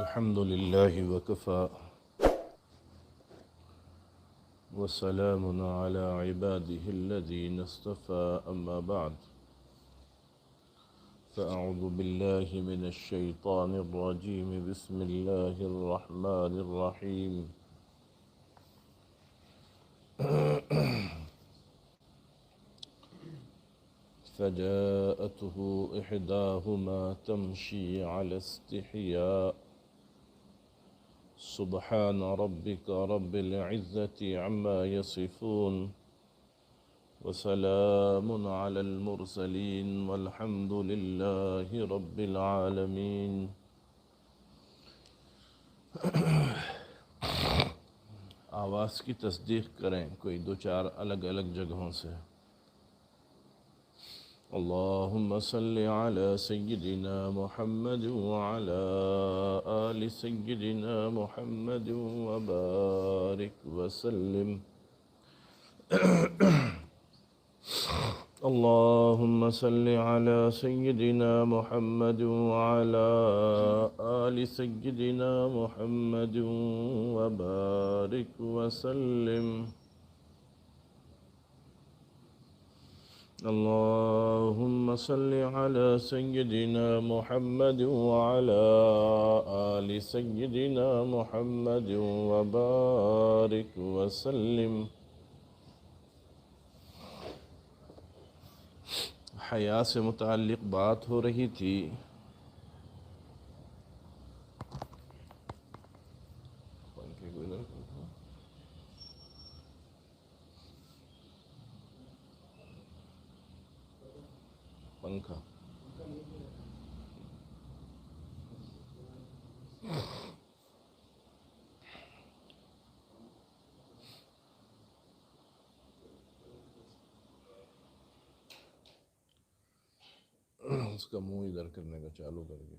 الحمد لله وكفى وسلام على عباده الذين اصطفى أما بعد فأعوذ بالله من الشيطان الرجيم بسم الله الرحمن الرحيم فجاءته إحداهما تمشي على استحياء سبحان ربك رب العزة عما يصفون وسلام على المرسلين والحمد لله رب العالمين. آواز کی تصدیق کریں کوئی دو چار الگ الگ جگہوں سے. اللهم صل على سيدنا محمد وعلى آل سيدنا محمد وبارك وسلم. اللهم صل على سيدنا محمد وعلى آل سيدنا محمد وبارك وسلم. اللهم صل على سيدنا محمد وعلى آل سيدنا محمد وبارك وسلم. حیا سے متعلق بات ہو رہی تھی. پنکھا اس کا منہ ادھر کرنے کا چالو کر کے.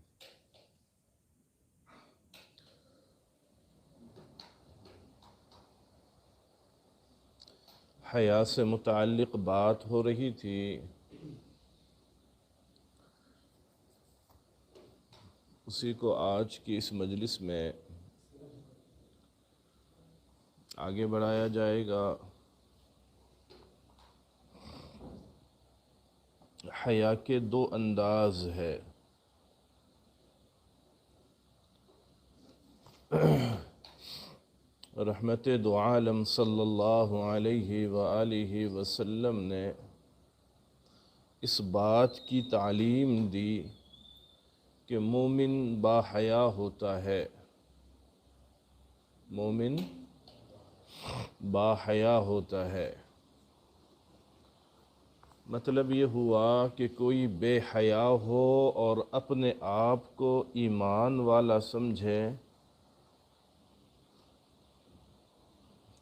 حیا سے متعلق بات ہو رہی تھی. اسی کو آج کی اس مجلس میں آگے بڑھایا جائے گا. حیا کے دو انداز ہے. رحمت دو عالم صلی اللہ علیہ وآلہ وسلم نے اس بات کی تعلیم دی کہ مومن با حیا ہوتا ہے. مومن با حیا ہوتا ہے. مطلب یہ ہوا کہ کوئی بے حیا ہو اور اپنے آپ کو ایمان والا سمجھے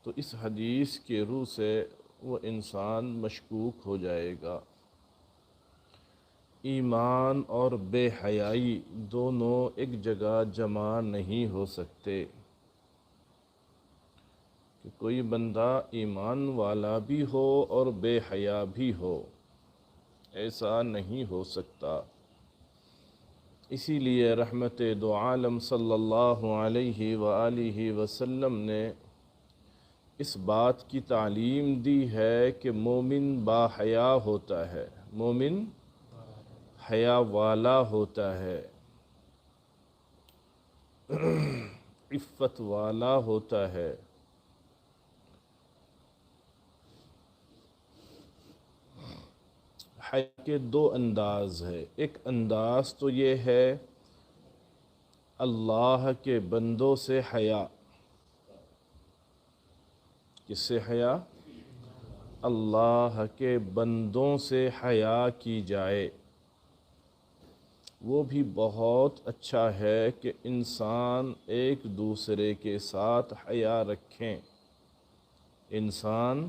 تو اس حدیث کے روح سے وہ انسان مشکوک ہو جائے گا. ایمان اور بے حیائی دونوں ایک جگہ جمع نہیں ہو سکتے. کہ کوئی بندہ ایمان والا بھی ہو اور بے حیا بھی ہو، ایسا نہیں ہو سکتا. اسی لیے رحمت دو عالم صلی اللہ علیہ وآلہ وسلم نے اس بات کی تعلیم دی ہے کہ مومن با حیا ہوتا ہے. مومن حیا والا ہوتا ہے، عفت والا ہوتا ہے. حیا کے دو انداز ہے. ایک انداز تو یہ ہے اللہ کے بندوں سے حیا. کس سے حیا؟ اللہ کے بندوں سے حیا کی جائے. وہ بھی بہت اچھا ہے کہ انسان ایک دوسرے کے ساتھ حیا رکھیں. انسان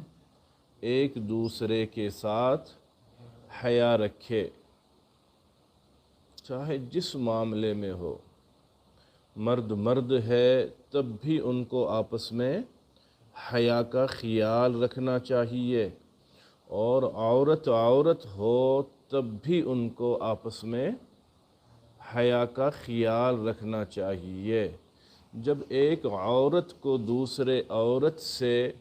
ایک دوسرے کے ساتھ حیا رکھے، چاہے جس معاملے میں ہو. مرد مرد ہے تب بھی ان کو آپس میں حیا کا خیال رکھنا چاہیے، اور عورت عورت ہو تب بھی ان کو آپس میں حیا کا خیال رکھنا چاہیے۔ جب ایک عورت کو دوسرے عورت سے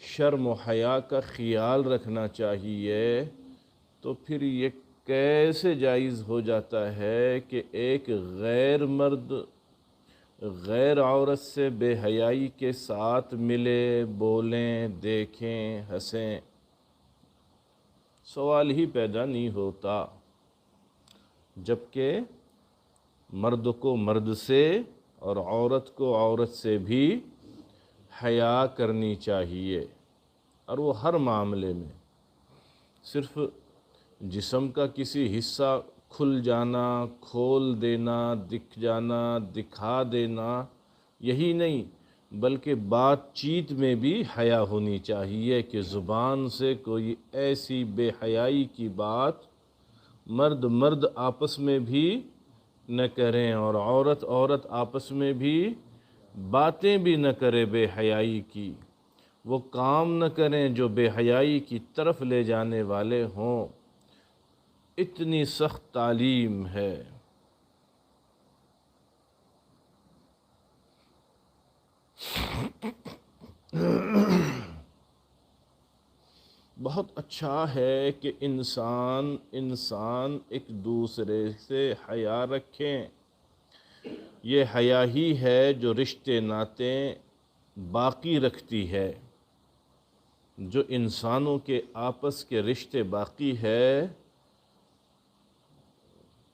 شرم و حیا کا خیال رکھنا چاہیے تو پھر یہ کیسے جائز ہو جاتا ہے کہ ایک غیر مرد غیر عورت سے بے حیائی کے ساتھ ملے، بولیں، دیکھیں، ہنسیں؟ سوال ہی پیدا نہیں ہوتا۔ جبکہ مرد کو مرد سے اور عورت کو عورت سے بھی حیا کرنی چاہیے، اور وہ ہر معاملے میں۔ صرف جسم کا کسی حصہ کھل جانا، کھول دینا، دکھ جانا، دکھا دینا، یہی نہیں بلکہ بات چیت میں بھی حیا ہونی چاہیے کہ زبان سے کوئی ایسی بے حیائی کی بات مرد مرد آپس میں بھی نہ کریں، اور عورت عورت آپس میں بھی باتیں بھی نہ کرے بے حیائی کی، وہ کام نہ کریں جو بے حیائی کی طرف لے جانے والے ہوں۔ اتنی سخت تعلیم ہے۔ بہت اچھا ہے کہ انسان ایک دوسرے سے حیا رکھیں۔ یہ حیا ہی ہے جو رشتے ناتے باقی رکھتی ہے۔ جو انسانوں کے آپس کے رشتے باقی ہے،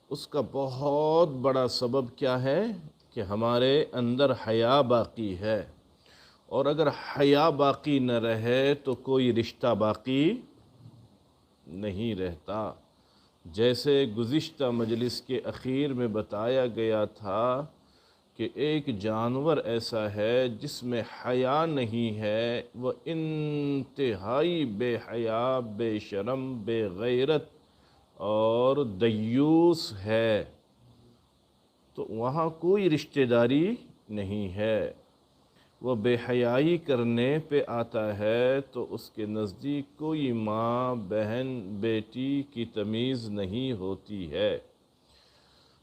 اس کا بہت بڑا سبب کیا ہے کہ ہمارے اندر حیا باقی ہے، اور اگر حیا باقی نہ رہے تو کوئی رشتہ باقی نہیں رہتا۔ جیسے گزشتہ مجلس کے اخیر میں بتایا گیا تھا کہ ایک جانور ایسا ہے جس میں حیا نہیں ہے، وہ انتہائی بے حیا، بے شرم، بے غیرت اور دیوس ہے، تو وہاں کوئی رشتہ داری نہیں ہے۔ وہ بے حیائی کرنے پہ آتا ہے تو اس کے نزدیک کوئی ماں، بہن، بیٹی کی تمیز نہیں ہوتی ہے۔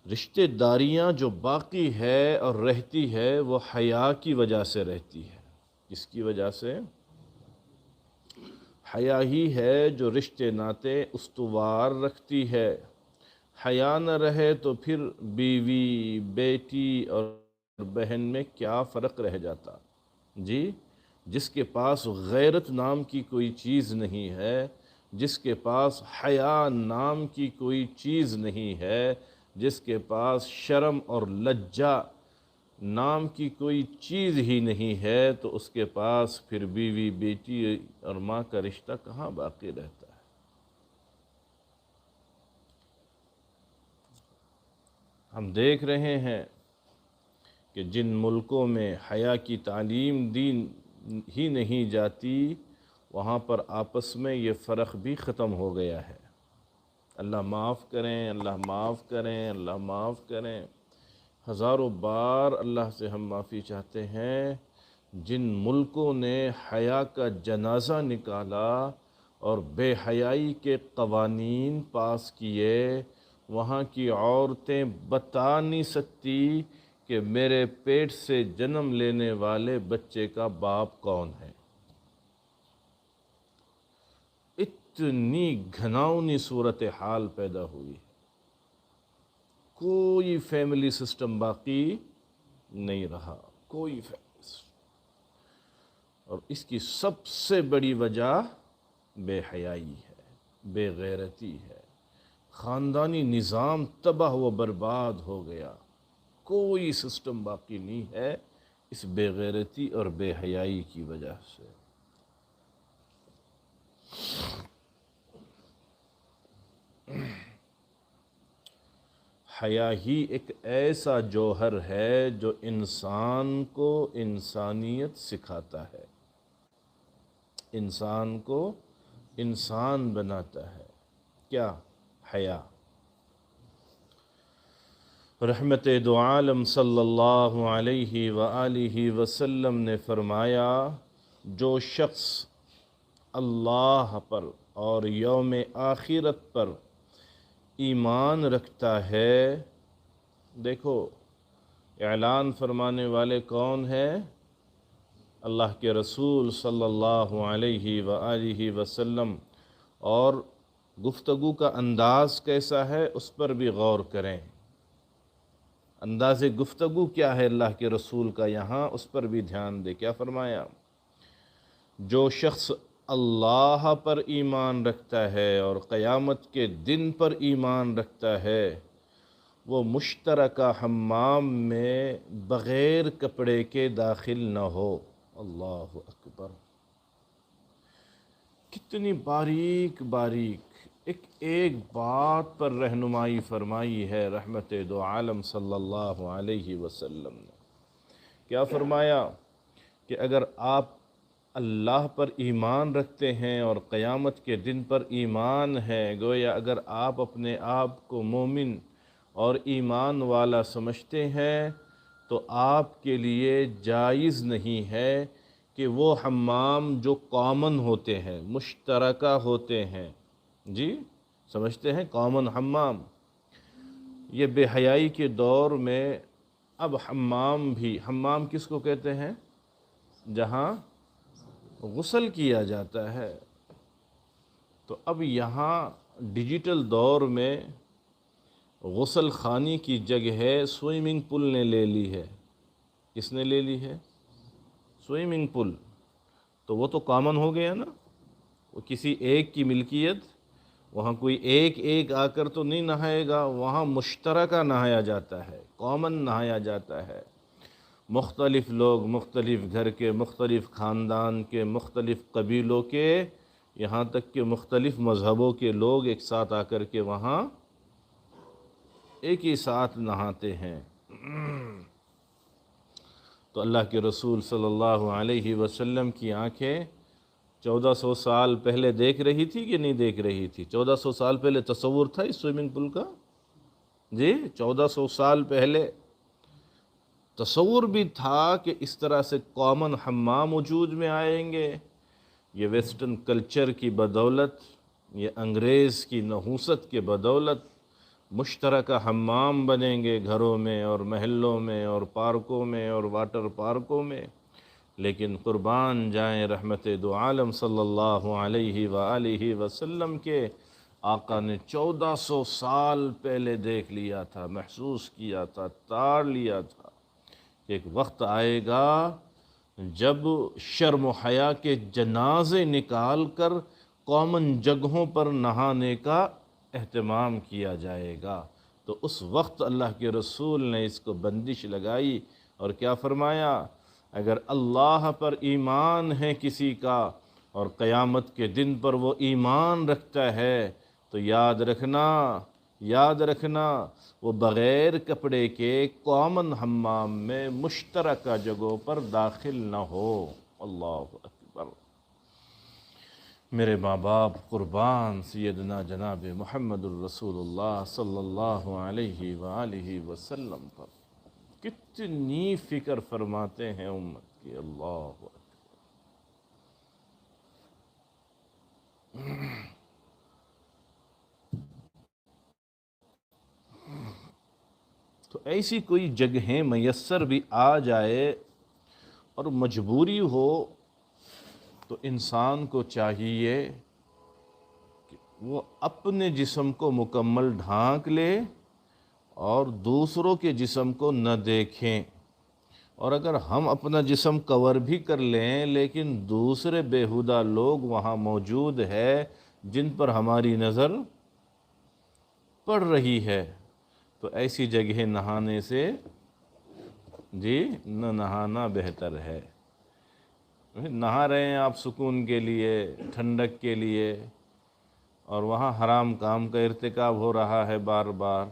رشتہ داریاں جو باقی ہے اور رہتی ہے وہ حیا کی وجہ سے رہتی ہے۔ کس کی وجہ سے؟ حیا ہی ہے جو رشتے ناتے استوار رکھتی ہے۔ حیا نہ رہے تو پھر بیوی، بیٹی اور بہن میں کیا فرق رہ جاتا؟ جی، جس کے پاس غیرت نام کی کوئی چیز نہیں ہے، جس کے پاس حیا نام کی کوئی چیز نہیں ہے، جس کے پاس شرم اور لجہ نام کی کوئی چیز ہی نہیں ہے، تو اس کے پاس پھر بیوی، بیٹی اور ماں کا رشتہ کہاں باقی رہتا ہے؟ ہم دیکھ رہے ہیں کہ جن ملکوں میں حیا کی تعلیم دین ہی نہیں جاتی، وہاں پر آپس میں یہ فرق بھی ختم ہو گیا ہے۔ اللہ معاف کریں، اللہ معاف کریں، اللہ معاف کریں۔ ہزاروں بار اللہ سے ہم معافی چاہتے ہیں۔ جن ملکوں نے حیا کا جنازہ نکالا اور بے حیائی کے قوانین پاس کیے، وہاں کی عورتیں بتا نہیں سکتی کہ میرے پیٹ سے جنم لینے والے بچے کا باپ کون ہے۔ اتنی گھناؤنی صورتحال پیدا ہوئی، کوئی فیملی سسٹم باقی نہیں رہا، کوئی فیملی سسٹم۔ اور اس کی سب سے بڑی وجہ بے حیائی ہے، بے غیرتی ہے۔ خاندانی نظام تباہ و برباد ہو گیا، کوئی سسٹم باقی نہیں ہے اس بے غیرتی اور بے حیائی کی وجہ سے۔ حیا ہی ایک ایسا جوہر ہے جو انسان کو انسانیت سکھاتا ہے، انسان کو انسان بناتا ہے۔ کیا؟ حیا۔ رحمت دو عالم صلی اللہ علیہ وآلہ وسلم نے فرمایا، جو شخص اللہ پر اور یوم آخرت پر ایمان رکھتا ہے دیکھو اعلان فرمانے والے کون ہیں؟ اللہ کے رسول صلی اللہ علیہ وآلہ وسلم، اور گفتگو کا انداز کیسا ہے اس پر بھی غور کریں۔ انداز گفتگو کیا ہے اللہ کے رسول کا یہاں، اس پر بھی دھیان دے۔ کیا فرمایا؟ جو شخص اللہ پر ایمان رکھتا ہے اور قیامت کے دن پر ایمان رکھتا ہے، وہ مشترکہ حمام میں بغیر کپڑے کے داخل نہ ہو۔ اللہ اکبر! کتنی باریک باریک ایک بات پر رہنمائی فرمائی ہے رحمت دو عالم صلی اللہ علیہ وسلم نے۔ کیا فرمایا؟ کہ اگر آپ اللہ پر ایمان رکھتے ہیں اور قیامت کے دن پر ایمان ہے، گویا اگر آپ اپنے آپ کو مومن اور ایمان والا سمجھتے ہیں تو آپ کے لیے جائز نہیں ہے کہ وہ حمام جو کامن ہوتے ہیں، مشترکہ ہوتے ہیں، جی سمجھتے ہیں کامن حمام، یہ بے حیائی کے دور میں اب حمام کس کو کہتے ہیں؟ جہاں غسل کیا جاتا ہے۔ تو اب یہاں ڈیجیٹل دور میں غسل خانی کی جگہ سوئمنگ پول نے لے لی ہے۔ کس نے لے لی ہے؟ Swimming pool. تو وہ تو کامن ہو گیا نا، وہ کسی ایک کی ملکیت، وہاں کوئی ایک آ کر تو نہیں نہائے گا، وہاں مشترکہ نہایا جاتا ہے، کامن نہایا جاتا ہے۔ مختلف لوگ، مختلف گھر کے، مختلف خاندان کے، مختلف قبیلوں کے، یہاں تک کہ مختلف مذہبوں کے لوگ ایک ساتھ آ کر کے وہاں ایک ہی ساتھ نہاتے ہیں۔ تو اللہ کے رسول صلی اللہ علیہ وسلم کی آنکھیں 1400 سال پہلے دیکھ رہی تھی کہ نہیں دیکھ رہی تھی؟ 1400 سال پہلے تصور تھا اس سوئمنگ پول کا؟ جی 1400 سال پہلے تصور بھی تھا کہ اس طرح سے کامن حمام وجود میں آئیں گے؟ یہ ویسٹرن کلچر کی بدولت، یہ انگریز کی نحوست کے بدولت مشترکہ حمام بنیں گے گھروں میں اور محلوں میں اور پارکوں میں اور واٹر پارکوں میں۔ لیکن قربان جائیں رحمت دو عالم صلی اللہ علیہ وآلہ وسلم کے، آقا نے 1400 سال پہلے دیکھ لیا تھا، محسوس کیا تھا، تار لیا تھا کہ ایک وقت آئے گا جب شرم و حیا کے جنازے نکال کر کامن جگہوں پر نہانے کا اہتمام کیا جائے گا۔ تو اس وقت اللہ کے رسول نے اس کو بندش لگائی اور کیا فرمایا؟ اگر اللہ پر ایمان ہے کسی کا اور قیامت کے دن پر وہ ایمان رکھتا ہے تو یاد رکھنا وہ بغیر کپڑے کے کامن حمام میں مشترکہ جگہوں پر داخل نہ ہو۔ اللہ اکبر! میرے ماں باپ قربان سیدنا جناب محمد الرسول اللہ صلی اللہ علیہ وآلہ وسلم پر کتنی فکر فرماتے ہیں امت کی۔ اللہ اکبر! تو ایسی کوئی جگہیں میسر بھی آ جائے اور مجبوری ہو تو انسان کو چاہیے کہ وہ اپنے جسم کو مکمل ڈھانک لے اور دوسروں کے جسم کو نہ دیکھیں۔ اور اگر ہم اپنا جسم کور بھی کر لیں لیکن دوسرے بیہودہ لوگ وہاں موجود ہے جن پر ہماری نظر پڑ رہی ہے تو ایسی جگہ نہانے سے نہ نہانا بہتر ہے۔ نہا رہے ہیں آپ سکون کے لیے، ٹھنڈک کے لیے، اور وہاں حرام کام کا ارتکاب ہو رہا ہے بار بار،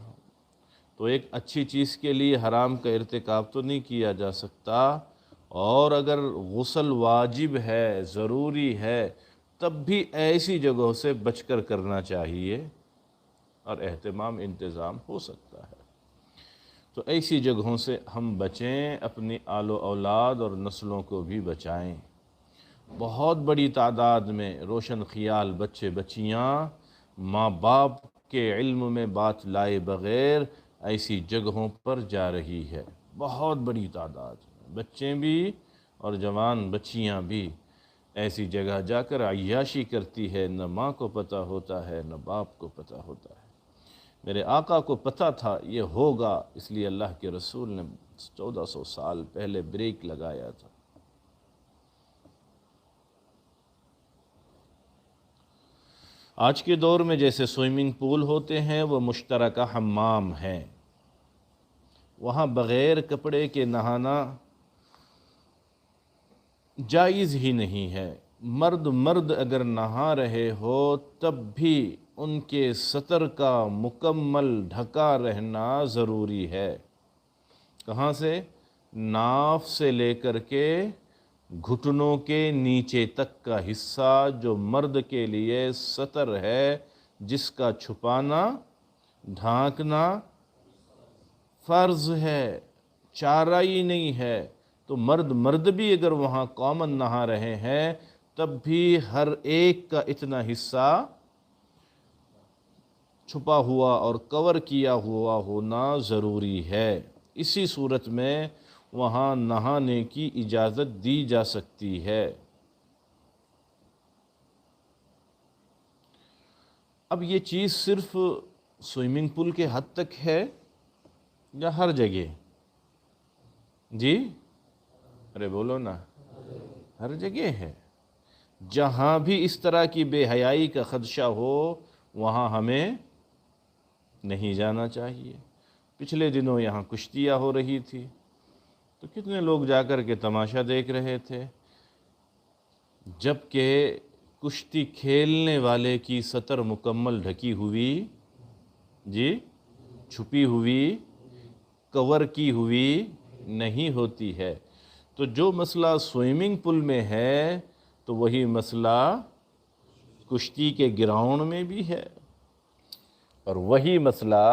تو ایک اچھی چیز کے لیے حرام کا ارتکاب تو نہیں کیا جا سکتا۔ اور اگر غسل واجب ہے، ضروری ہے، تب بھی ایسی جگہوں سے بچ کر کرنا چاہیے اور اہتمام انتظام ہو سکتا ہے۔ تو ایسی جگہوں سے ہم بچیں، اپنی آل و اولاد اور نسلوں کو بھی بچائیں۔ بہت بڑی تعداد میں روشن خیال بچے بچیاں ماں باپ کے علم میں بات لائے بغیر ایسی جگہوں پر جا رہی ہے، بہت بڑی تعداد، بچے بھی اور جوان بچیاں بھی ایسی جگہ جا کر عیاشی کرتی ہے، نہ ماں کو پتہ ہوتا ہے نہ باپ کو پتہ ہوتا ہے۔ میرے آقا کو پتہ تھا یہ ہوگا، اس لیے اللہ کے رسول نے 1400 سال پہلے بریک لگایا تھا۔ آج کے دور میں جیسے سوئمنگ پول ہوتے ہیں وہ مشترکہ حمام ہیں، وہاں بغیر کپڑے کے نہانا جائز ہی نہیں ہے۔ مرد اگر نہا رہے ہو تب بھی ان کے سطر کا مکمل ڈھکا رہنا ضروری ہے۔ کہاں سے؟ ناف سے لے کر کے گھٹنوں کے نیچے تک کا حصہ جو مرد کے لیے سطر ہے، جس کا چھپانا ڈھانکنا فرض ہے، چارہ ہی نہیں ہے۔ تو مرد بھی اگر وہاں کامن نہا رہے ہیں تب بھی ہر ایک کا اتنا حصہ چھپا ہوا اور کور کیا ہوا ہونا ضروری ہے۔ اسی صورت میں وہاں نہانے کی اجازت دی جا سکتی ہے۔ اب یہ چیز صرف سوئمنگ پول کے حد تک ہے یا ہر جگہ؟ جی ارے بولو نا، ہر جگہ ہے۔ جہاں بھی اس طرح کی بے حیائی کا خدشہ ہو وہاں ہمیں نہیں جانا چاہیے۔ پچھلے دنوں یہاں کشتیاں ہو رہی تھی تو کتنے لوگ جا کر کے تماشا دیکھ رہے تھے، جبکہ کشتی کھیلنے والے کی سطر مکمل ڈھکی ہوئی، جی چھپی ہوئی، کور کی ہوئی نہیں ہوتی ہے۔ تو جو مسئلہ سوئمنگ پول میں ہے تو وہی مسئلہ کشتی کے گراؤنڈ میں بھی ہے، اور وہی مسئلہ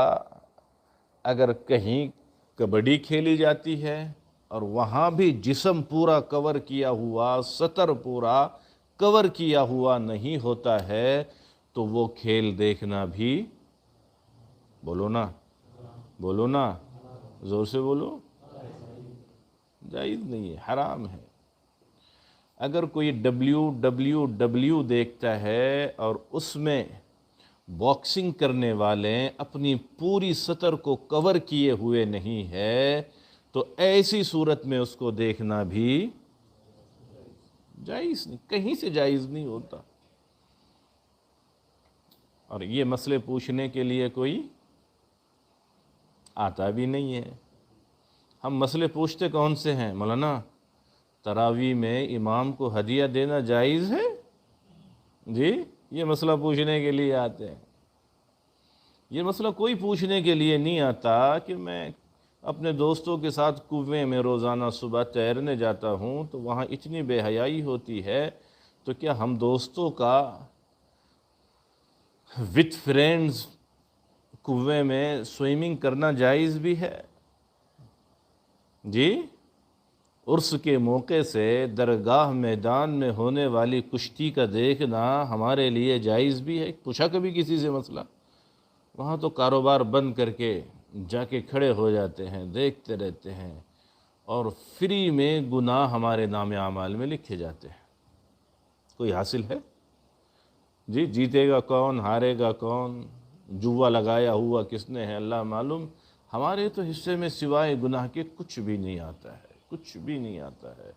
اگر کہیں کبڈی کھیلی جاتی ہے اور وہاں بھی جسم پورا کور کیا ہوا، سطر پورا کور کیا ہوا نہیں ہوتا ہے تو وہ کھیل دیکھنا بھی، بولو نا زور سے بولو، جائز نہیں ہے، حرام ہے۔ اگر کوئی WWW دیکھتا ہے اور اس میں باکسنگ کرنے والے اپنی پوری سطر کو کور کیے ہوئے نہیں ہے تو ایسی صورت میں اس کو دیکھنا بھی جائز نہیں، کہیں سے جائز نہیں ہوتا۔ اور یہ مسئلے پوچھنے کے لیے کوئی آتا بھی نہیں ہے۔ ہم مسئلے پوچھتے کون سے ہیں؟ مولانا تراویح میں امام کو ہدیہ دینا جائز ہے؟ جی یہ مسئلہ پوچھنے کے لیے آتے ہیں۔ یہ مسئلہ کوئی پوچھنے کے لیے نہیں آتا کہ میں اپنے دوستوں کے ساتھ کنویں میں روزانہ صبح تیرنے جاتا ہوں تو وہاں اتنی بے حیائی ہوتی ہے، تو کیا ہم دوستوں کا وتھ فرینڈز کنویں میں سوئمنگ کرنا جائز بھی ہے؟ جی عرس کے موقع سے درگاہ میدان میں ہونے والی کشتی کا دیکھنا ہمارے لیے جائز بھی ہے؟ پوچھا کبھی کسی سے مسئلہ؟ وہاں تو کاروبار بند کر کے جا کے کھڑے ہو جاتے ہیں، دیکھتے رہتے ہیں، اور فری میں گناہ ہمارے نام اعمال میں لکھے جاتے ہیں۔ کوئی حاصل ہے؟ جی جیتے گا کون، ہارے گا کون، جوا لگایا ہوا کس نے ہے اللہ معلوم۔ ہمارے تو حصے میں سوائے گناہ کے کچھ بھی نہیں آتا ہے، کچھ بھی نہیں آتا ہے۔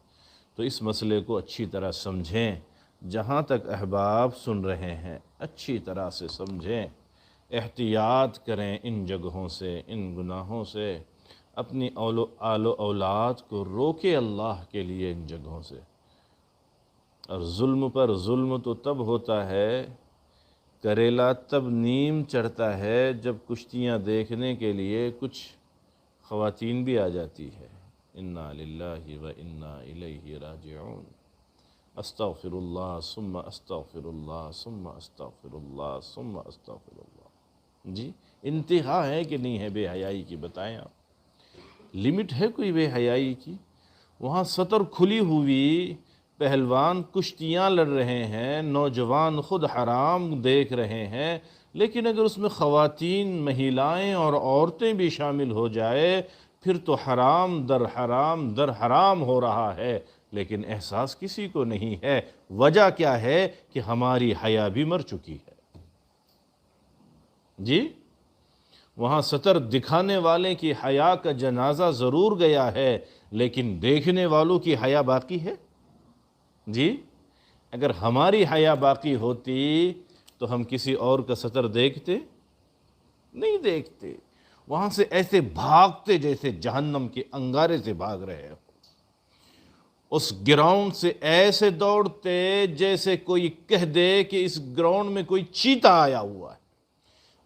تو اس مسئلے کو اچھی طرح سمجھیں، جہاں تک احباب سن رہے ہیں اچھی طرح سے سمجھیں، احتیاط کریں ان جگہوں سے، ان گناہوں سے، اپنی آل و اولاد کو روکے اللہ کے لیے ان جگہوں سے۔ اور ظلم پر ظلم تو تب ہوتا ہے، کریلا تب نیم چڑھتا ہے جب کشتیاں دیکھنے کے لیے کچھ خواتین بھی آ جاتی ہے۔ انا للہ و انا الیہ راجعون، استغفر اللہ ثم استغفر اللہ ثم استغفر اللہ ثم استغفر اللہ۔ جی انتہا ہے کہ نہیں ہے بے حیائی کی؟ بتائیں آپ، لمٹ ہے کوئی بے حیائی کی؟ وہاں سطر کھلی ہوئی، پہلوان کشتیاں لڑ رہے ہیں، نوجوان خود حرام دیکھ رہے ہیں، لیکن اگر اس میں خواتین، مہیلائیں اور عورتیں بھی شامل ہو جائے پھر تو حرام در حرام ہو رہا ہے، لیکن احساس کسی کو نہیں ہے۔ وجہ کیا ہے کہ ہماری حیا بھی مر چکی ہے۔ جی، وہاں سطر دکھانے والے کی حیا کا جنازہ ضرور گیا ہے، لیکن دیکھنے والوں کی حیا باقی ہے۔ جی، اگر ہماری حیا باقی ہوتی تو ہم کسی اور کا سطر دیکھتے؟ نہیں دیکھتے۔ وہاں سے ایسے بھاگتے جیسے جہنم کے انگارے سے بھاگ رہے ہو۔ اس گراؤنڈ سے ایسے دوڑتے جیسے کوئی کہہ دے کہ اس گراؤنڈ میں کوئی چیتا آیا ہوا ہے،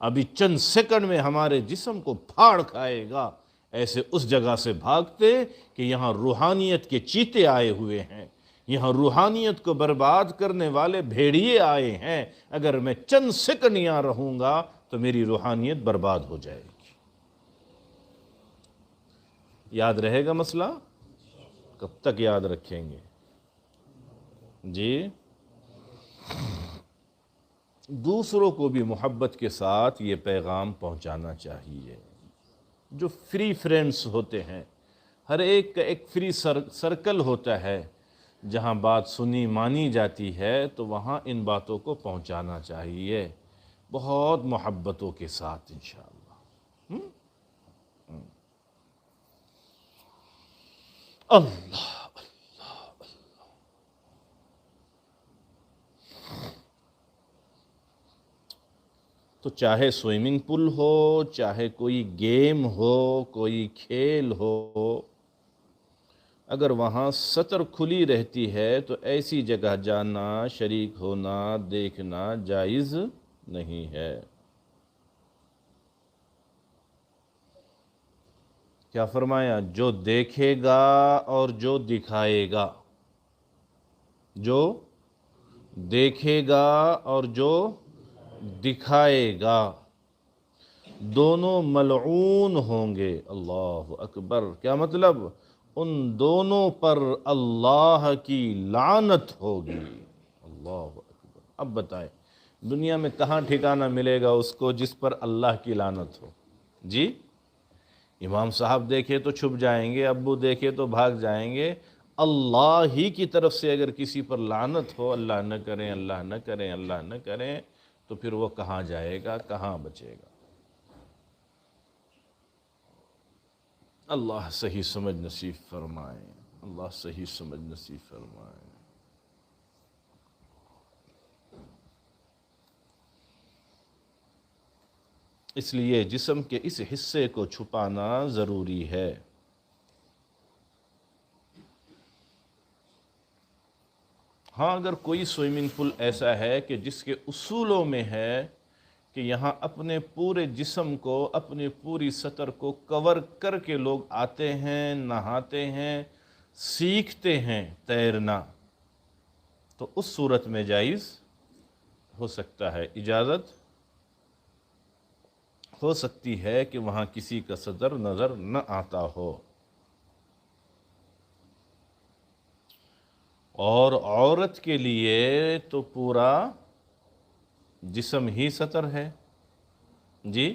ابھی چند سیکنڈ میں ہمارے جسم کو پھاڑ کھائے گا۔ ایسے اس جگہ سے بھاگتے کہ یہاں روحانیت کے چیتے آئے ہوئے ہیں، یہاں روحانیت کو برباد کرنے والے بھیڑیے آئے ہیں، اگر میں چند سیکنڈ یہاں رہوں گا تو میری روحانیت برباد ہو جائے گی۔ یاد رہے گا مسئلہ؟ کب تک یاد رکھیں گے؟ جی، دوسروں کو بھی محبت کے ساتھ یہ پیغام پہنچانا چاہیے۔ جو فری فرینڈز ہوتے ہیں، ہر ایک کا ایک فری سرکل ہوتا ہے، جہاں بات سنی مانی جاتی ہے تو وہاں ان باتوں کو پہنچانا چاہیے بہت محبتوں کے ساتھ انشاءاللہ۔ اللہ تو چاہے سوئمنگ پول ہو، چاہے کوئی گیم ہو، کوئی کھیل ہو، اگر وہاں سطر کھلی رہتی ہے تو ایسی جگہ جانا، شریک ہونا، دیکھنا جائز نہیں ہے۔ کیا فرمایا؟ جو دیکھے گا اور جو دکھائے گا، جو دیکھے گا اور جو دکھائے گا، دونوں ملعون ہوں گے۔ اللہ اکبر! کیا مطلب؟ ان دونوں پر اللہ کی لعنت ہوگی۔ اللہ اکبر! اب بتائیں دنیا میں کہاں ٹھکانہ ملے گا اس کو جس پر اللہ کی لعنت ہو؟ جی، امام صاحب دیکھے تو چھپ جائیں گے، ابو دیکھے تو بھاگ جائیں گے۔ اللہ ہی کی طرف سے اگر کسی پر لعنت ہو، اللہ نہ کریں، اللہ نہ کریں، اللہ نہ کریں، تو پھر وہ کہاں جائے گا، کہاں بچے گا؟ اللہ صحیح سمجھ نصیب فرمائے، اللہ صحیح سمجھ نصیب فرمائے۔ اس لیے جسم کے اس حصے کو چھپانا ضروری ہے۔ ہاں، اگر کوئی سوئمنگ پول ایسا ہے کہ جس کے اصولوں میں ہے کہ یہاں اپنے پورے جسم کو، اپنی پوری سطر کو کور کر کے لوگ آتے ہیں، نہاتے ہیں، سیکھتے ہیں تیرنا، تو اس صورت میں جائز ہو سکتا ہے، اجازت ہو سکتی ہے کہ وہاں کسی کا سطر نظر نہ آتا ہو۔ اور عورت کے لیے تو پورا جسم ہی سطر ہے۔ جی،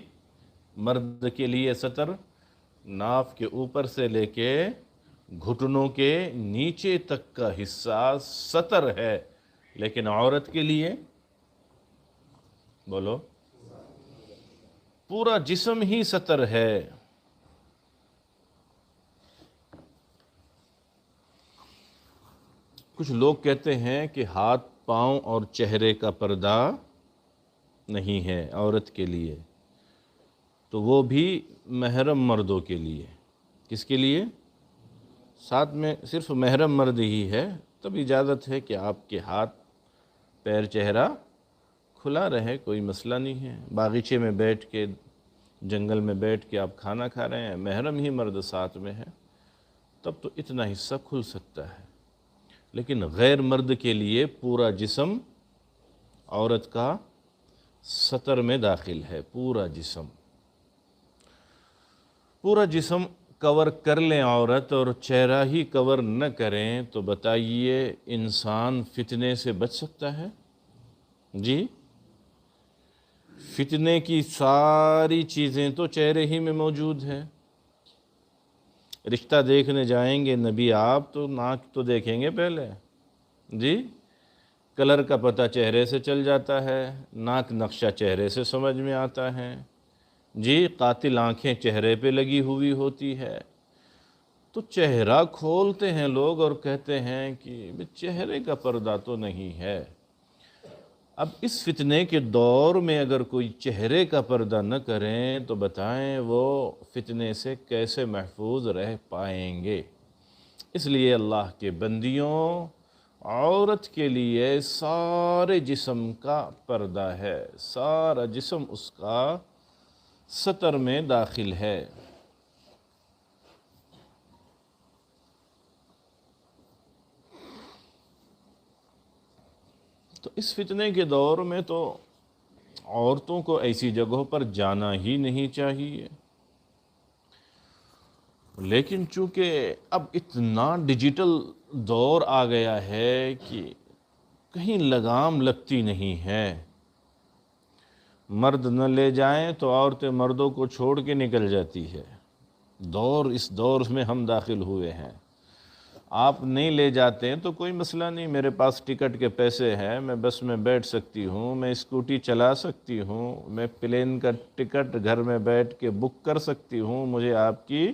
مرد کے لیے سطر ناف کے اوپر سے لے کے گھٹنوں کے نیچے تک کا حصہ سطر ہے، لیکن عورت کے لیے بولو پورا جسم ہی سطر ہے۔ کچھ لوگ کہتے ہیں کہ ہاتھ، پاؤں اور چہرے کا پردہ نہیں ہے عورت کے لیے، تو وہ بھی محرم مردوں کے لیے۔ کس کے لیے؟ ساتھ میں صرف محرم مرد ہی ہے، تب اجازت ہے کہ آپ کے ہاتھ، پیر، چہرہ کھلا رہے، کوئی مسئلہ نہیں ہے۔ باغیچے میں بیٹھ کے، جنگل میں بیٹھ کے آپ کھانا کھا رہے ہیں، محرم ہی مرد ساتھ میں ہے، تب تو اتنا حصہ کھل سکتا ہے۔ لیکن غیر مرد کے لیے پورا جسم عورت کا سطر میں داخل ہے، پورا جسم کور کر لیں عورت اور چہرہ ہی کور نہ کریں تو بتائیے انسان فتنے سے بچ سکتا ہے؟ جی، فتنے کی ساری چیزیں تو چہرے ہی میں موجود ہیں۔ رشتہ دیکھنے جائیں گے نبی آپ تو ناک تو دیکھیں گے پہلے، جی کلر کا پتہ چہرے سے چل جاتا ہے، ناک نقشہ چہرے سے سمجھ میں آتا ہے، جی قاتل آنکھیں چہرے پہ لگی ہوئی ہوتی ہے۔ تو چہرہ کھولتے ہیں لوگ اور کہتے ہیں کہ چہرے کا پردہ تو نہیں ہے۔ اب اس فتنے کے دور میں اگر کوئی چہرے کا پردہ نہ کریں تو بتائیں وہ فتنے سے کیسے محفوظ رہ پائیں گے؟ اس لیے اللہ کے بندیوں، عورت کے لیے سارے جسم کا پردہ ہے، سارا جسم اس کا ستر میں داخل ہے۔ تو اس فتنے کے دور میں تو عورتوں کو ایسی جگہوں پر جانا ہی نہیں چاہیے، لیکن چونکہ اب اتنا ڈیجیٹل دور آ گیا ہے کہ کہیں لگام لگتی نہیں ہے۔ مرد نہ لے جائیں تو عورتیں مردوں کو چھوڑ کے نکل جاتی ہے۔ اس دور میں ہم داخل ہوئے ہیں۔ آپ نہیں لے جاتے ہیں تو کوئی مسئلہ نہیں، میرے پاس ٹکٹ کے پیسے ہیں، میں بس میں بیٹھ سکتی ہوں، میں اسکوٹی چلا سکتی ہوں، میں پلین کا ٹکٹ گھر میں بیٹھ کے بک کر سکتی ہوں، مجھے آپ کی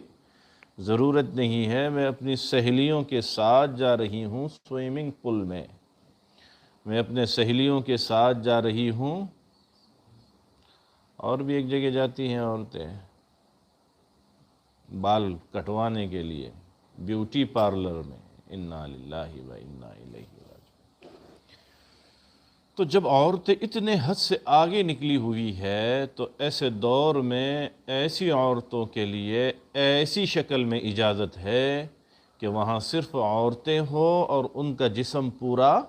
ضرورت نہیں ہے۔ میں اپنی سہیلیوں کے ساتھ جا رہی ہوں سوئمنگ پول میں اپنے سہیلیوں کے ساتھ جا رہی ہوں، اور بھی ایک جگہ جاتی ہیں عورتیں بال کٹوانے کے لیے، بیوٹی پارلر میں۔ انا للہ و انا الیہ راجعون۔ تو جب عورتیں اتنے حد سے آگے نکلی ہوئی ہے تو ایسے دور میں ایسی عورتوں کے لیے ایسی شکل میں اجازت ہے کہ وہاں صرف عورتیں ہوں اور ان کا جسم پورا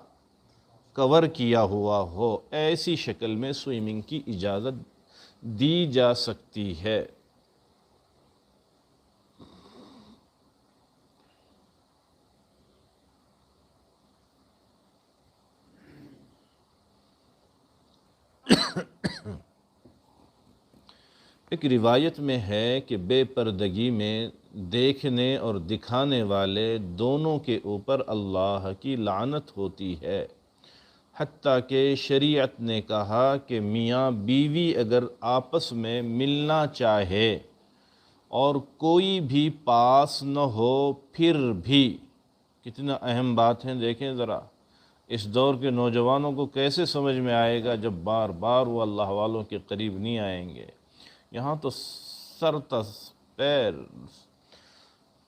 کور کیا ہوا ہو، ایسی شکل میں سوئمنگ کی اجازت دی جا سکتی ہے۔ ایک روایت میں ہے کہ بے پردگی میں دیکھنے اور دکھانے والے دونوں کے اوپر اللہ کی لعنت ہوتی ہے، حتیٰ کہ شریعت نے کہا کہ میاں بیوی اگر آپس میں ملنا چاہے اور کوئی بھی پاس نہ ہو پھر بھی، کتنا اہم بات ہے، دیکھیں ذرا اس دور کے نوجوانوں کو کیسے سمجھ میں آئے گا جب بار بار وہ اللہ والوں کے قریب نہیں آئیں گے۔ یہاں تو سر تا پیر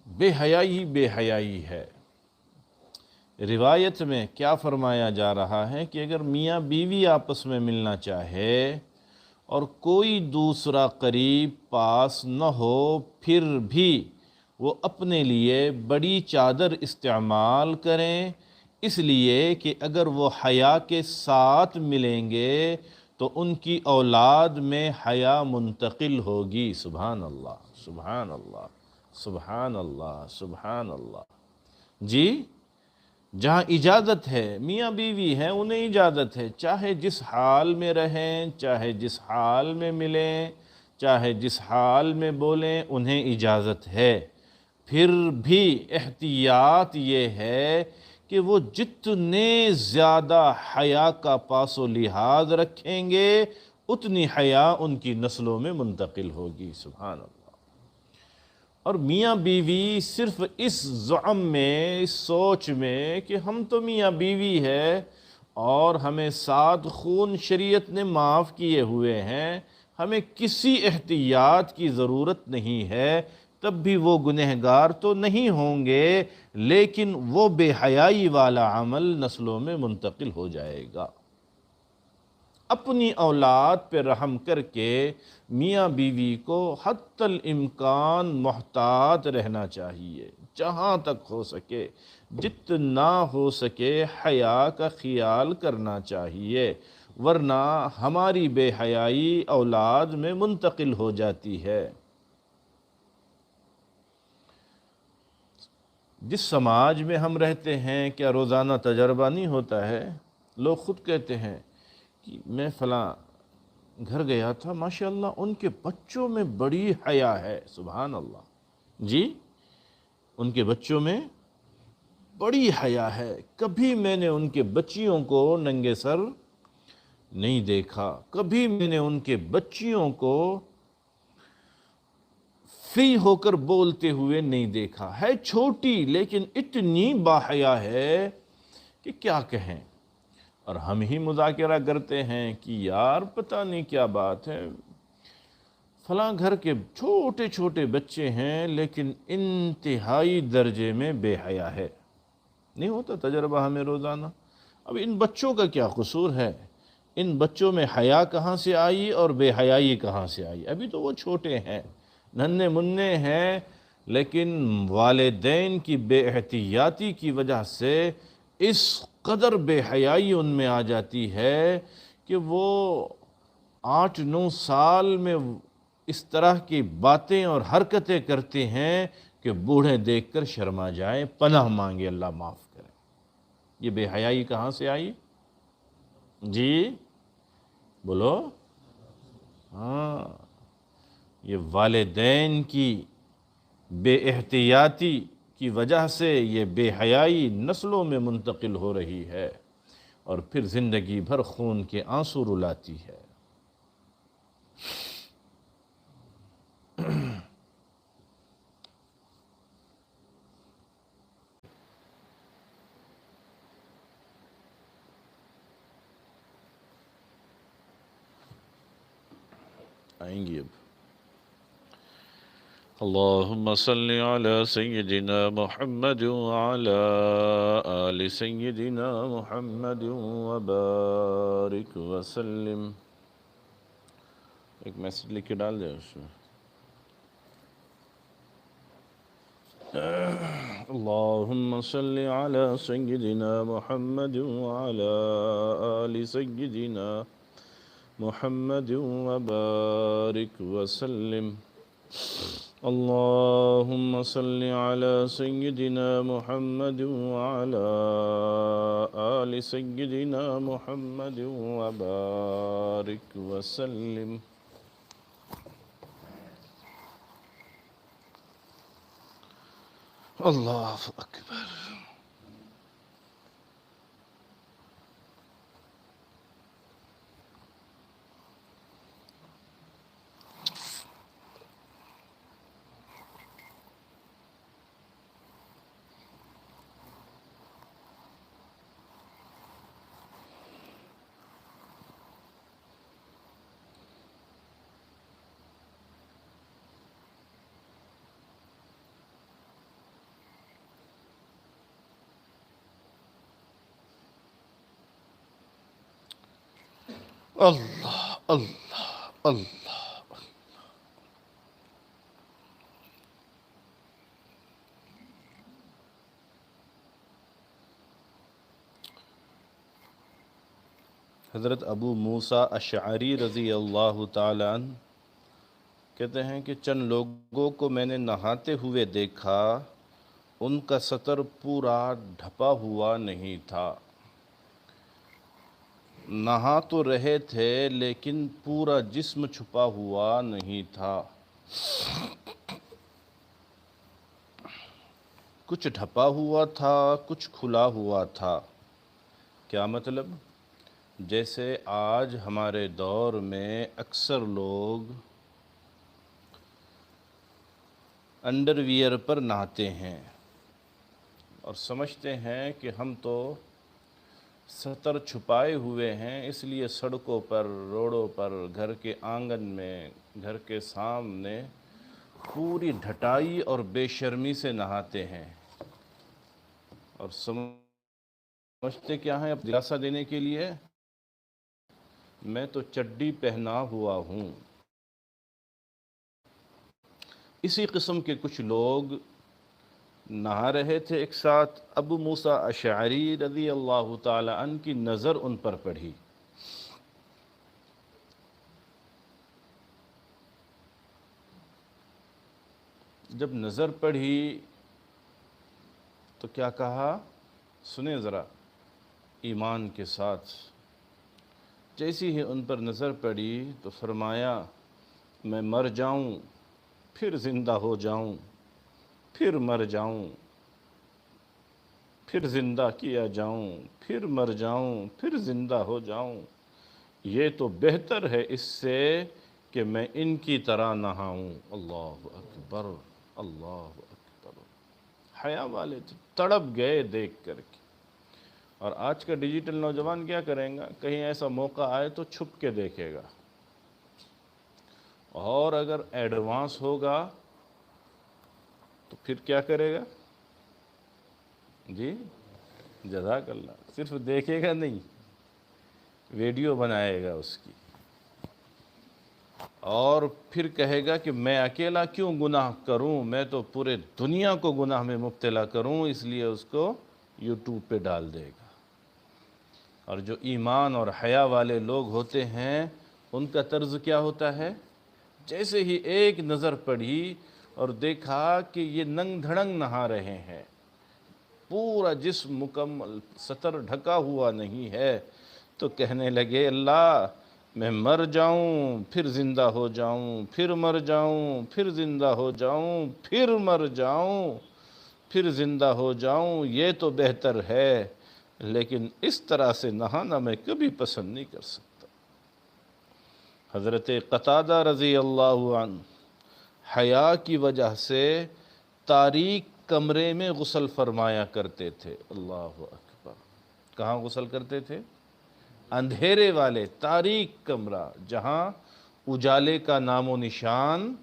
بے حیائی بے حیائی ہے۔ روایت میں کیا فرمایا جا رہا ہے کہ اگر میاں بیوی آپس میں ملنا چاہے اور کوئی دوسرا قریب پاس نہ ہو پھر بھی وہ اپنے لیے بڑی چادر استعمال کریں، اس لیے کہ اگر وہ حیا کے ساتھ ملیں گے تو ان کی اولاد میں حیا منتقل ہوگی۔ سبحان اللہ، سبحان اللہ، سبحان اللہ، سبحان اللہ۔ جی جہاں اجازت ہے، میاں بیوی ہیں انہیں اجازت ہے، چاہے جس حال میں رہیں، چاہے جس حال میں ملیں، چاہے جس حال میں بولیں، انہیں اجازت ہے۔ پھر بھی احتیاط یہ ہے کہ وہ جتنے زیادہ حیا کا پاس و لحاظ رکھیں گے اتنی حیا ان کی نسلوں میں منتقل ہوگی۔ سبحان اللہ۔ اور میاں بیوی صرف اس زعم میں، اس سوچ میں کہ ہم تو میاں بیوی ہے اور ہمیں 7 خون شریعت نے معاف کیے ہوئے ہیں، ہمیں کسی احتیاط کی ضرورت نہیں ہے، تب بھی وہ گنہگار تو نہیں ہوں گے، لیکن وہ بے حیائی والا عمل نسلوں میں منتقل ہو جائے گا۔ اپنی اولاد پہ رحم کر کے میاں بیوی کو حتی الامکان محتاط رہنا چاہیے، جہاں تک ہو سکے، جتنا ہو سکے حیا کا خیال کرنا چاہیے، ورنہ ہماری بے حیائی اولاد میں منتقل ہو جاتی ہے۔ جس سماج میں ہم رہتے ہیں کیا روزانہ تجربہ نہیں ہوتا ہے؟ لوگ خود کہتے ہیں کہ میں فلاں گھر گیا تھا، ماشاءاللہ ان کے بچوں میں بڑی حیا ہے، سبحان اللہ جی، ان کے بچوں میں بڑی حیا ہے، کبھی میں نے ان کے بچیوں کو ننگے سر نہیں دیکھا، کبھی میں نے ان کے بچیوں کو فری ہو کر بولتے ہوئے نہیں دیکھا، ہے چھوٹی لیکن اتنی باحیا ہے کہ کیا کہیں۔ اور ہم ہی مذاکرہ کرتے ہیں کہ یار پتہ نہیں کیا بات ہے، فلاں گھر کے چھوٹے چھوٹے بچے ہیں لیکن انتہائی درجے میں بے حیا ہے۔ نہیں ہوتا تجربہ ہمیں روزانہ؟ اب ان بچوں کا کیا قصور ہے؟ ان بچوں میں حیا کہاں سے آئی اور بے حیائی کہاں سے آئی؟ ابھی تو وہ چھوٹے ہیں، ننھے منھے ہیں، لیکن والدین کی بے احتیاطی کی وجہ سے اس قدر بے حیائی ان میں آ جاتی ہے کہ وہ 8-9 سال میں اس طرح کی باتیں اور حرکتیں کرتے ہیں کہ بوڑھے دیکھ کر شرما جائیں، پناہ مانگے اللہ معاف کرے۔ یہ بے حیائی کہاں سے آئی؟ جی بولو۔ ہاں، یہ والدین کی بے احتیاطی کی وجہ سے یہ بے حیائی نسلوں میں منتقل ہو رہی ہے اور پھر زندگی بھر خون کے آنسو رلاتی ہے۔ آئیں گی اب۔ اللہم صلی علی سیدنا محمد وعلی آل سیدنا محمد وبارک وسلم۔ ایک میسج لکھ کے ڈال دیں اس میں۔ اللہم صلی علی سیدنا محمد وعلی آل سیدنا محمد وبارک وسلم۔ اللہم صلی علی سیدنا محمد وعلی آل سیدنا محمد وبارک وسلم۔ اللہ اکبر۔ اللہ اللہ اللہ۔ حضرت ابو موسیٰ اشعری رضی اللہ تعالیٰ عنہ کہتے ہیں کہ چند لوگوں کو میں نے نہاتے ہوئے دیکھا، ان کا سطر پورا ڈھپا ہوا نہیں تھا، نہا تو رہے تھے لیکن پورا جسم چھپا ہوا نہیں تھا، کچھ ڈھپا ہوا تھا کچھ کھلا ہوا تھا۔ کیا مطلب؟ جیسے آج ہمارے دور میں اکثر لوگ انڈر ویئر پر نہاتے ہیں اور سمجھتے ہیں کہ ہم تو سطر چھپائے ہوئے ہیں، اس لیے سڑکوں پر، روڈوں پر، گھر کے آنگن میں، گھر کے سامنے پوری ڈھٹائی اور بے شرمی سے نہاتے ہیں اور سمجھتے کیا ہیں اب دلاسا دینے کے لیے میں تو چڈی پہنا ہوا ہوں۔ اسی قسم کے کچھ لوگ نہا رہے تھے ایک ساتھ، ابو موسیٰ اشعری رضی اللہ تعالی عنہ کی نظر ان پر پڑی۔ جب نظر پڑی تو کیا کہا؟ سنیں ذرا ایمان کے ساتھ۔ جیسی ہی ان پر نظر پڑی تو فرمایا میں مر جاؤں پھر زندہ ہو جاؤں، پھر مر جاؤں پھر زندہ کیا جاؤں، پھر مر جاؤں پھر زندہ ہو جاؤں، یہ تو بہتر ہے اس سے کہ میں ان کی طرح نہاؤں۔ اللہ اکبر، اللہ اکبر۔ حیا والے تھے، تڑپ گئے دیکھ کر کے۔ اور آج کا ڈیجیٹل نوجوان کیا کریں گا؟ کہیں ایسا موقع آئے تو چھپ کے دیکھے گا، اور اگر ایڈوانس ہوگا تو پھر کیا کرے گا؟ جی جزاک اللہ، صرف دیکھے گا نہیں، ویڈیو بنائے گا اس کی، اور پھر کہے گا کہ میں اکیلا کیوں گناہ کروں، میں تو پورے دنیا کو گناہ میں مبتلا کروں، اس لیے اس کو یوٹیوب پہ ڈال دے گا۔ اور جو ایمان اور حیا والے لوگ ہوتے ہیں ان کا طرز کیا ہوتا ہے؟ جیسے ہی ایک نظر پڑی اور دیکھا کہ یہ ننگ دھڑنگ نہا رہے ہیں، پورا جسم مکمل سطر ڈھکا ہوا نہیں ہے، تو کہنے لگے اللہ میں مر جاؤں پھر زندہ ہو جاؤں، پھر مر جاؤں پھر زندہ ہو جاؤں، پھر مر جاؤں پھر زندہ ہو جاؤں، یہ تو بہتر ہے، لیکن اس طرح سے نہانا میں کبھی پسند نہیں کر سکتا۔ حضرت قتادہ رضی اللہ عنہ حیا کی وجہ سے تاریک کمرے میں غسل فرمایا کرتے تھے۔ اللہ اکبر۔ کہاں غسل کرتے تھے؟ اندھیرے والے تاریک کمرہ، جہاں اجالے کا نام و نشان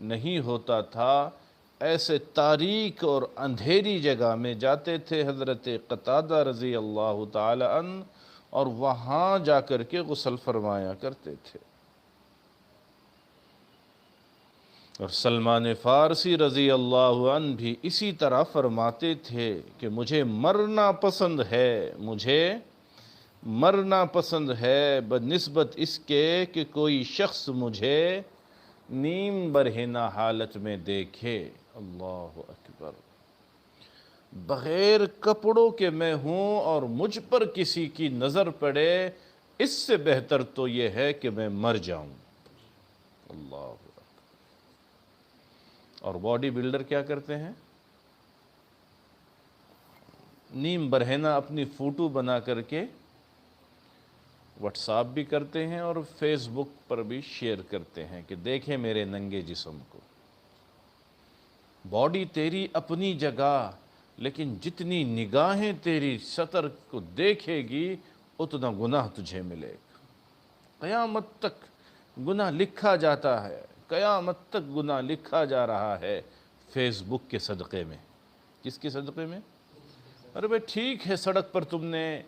نہیں ہوتا تھا، ایسے تاریک اور اندھیری جگہ میں جاتے تھے حضرت قتادہ رضی اللہ تعالی عنہ، اور وہاں جا کر کے غسل فرمایا کرتے تھے۔ اور سلمان فارسی رضی اللہ عنہ بھی اسی طرح فرماتے تھے کہ مجھے مرنا پسند ہے، مجھے مرنا پسند ہے، بنسبت اس کے کہ کوئی شخص مجھے نیم برہنہ حالت میں دیکھے۔ اللہ اکبر۔ بغیر کپڑوں کے میں ہوں اور مجھ پر کسی کی نظر پڑے، اس سے بہتر تو یہ ہے کہ میں مر جاؤں۔ اللہ اکبر۔ اور باڈی بلڈر کیا کرتے ہیں؟ نیم برہنہ اپنی فوٹو بنا کر کے واٹس ایپ بھی کرتے ہیں اور فیس بک پر بھی شیئر کرتے ہیں کہ دیکھیں میرے ننگے جسم کو۔ باڈی تیری اپنی جگہ، لیکن جتنی نگاہیں تیری سطر کو دیکھے گی اتنا گناہ تجھے ملے گا۔ قیامت تک گناہ لکھا جاتا ہے، قیامت تک گناہ لکھا جا رہا ہے فیس بک کے صدقے میں۔ کس کے صدقے میں؟ ارے بھائی ٹھیک ہے، سڑک پر تم نے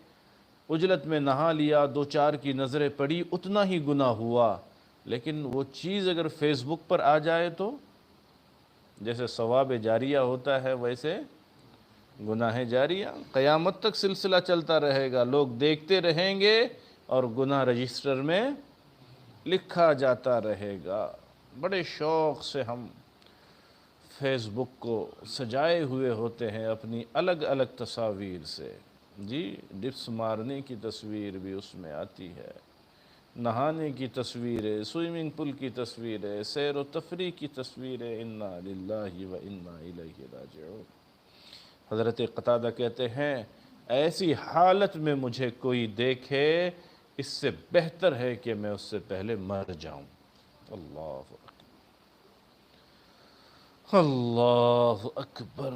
عجلت میں نہا لیا، دو چار کی نظریں پڑی، اتنا ہی گناہ ہوا، لیکن وہ چیز اگر فیس بک پر آ جائے تو جیسے ثواب جاریہ ہوتا ہے ویسے گناہ جاریہ قیامت تک سلسلہ چلتا رہے گا، لوگ دیکھتے رہیں گے اور گناہ رجسٹر میں لکھا جاتا رہے گا۔ بڑے شوق سے ہم فیس بک کو سجائے ہوئے ہوتے ہیں اپنی الگ الگ تصاویر سے، جی ڈپس مارنے کی تصویر بھی اس میں آتی ہے، نہانے کی تصویریں، سوئمنگ پول کی تصویریں، سیر و تفریح کی تصویریں۔ انا للہ و انا الیہ راجعون۔ حضرت قتادہ کہتے ہیں ایسی حالت میں مجھے کوئی دیکھے، اس سے بہتر ہے کہ میں اس سے پہلے مر جاؤں۔ اللہ اکبر، اللہ اکبر۔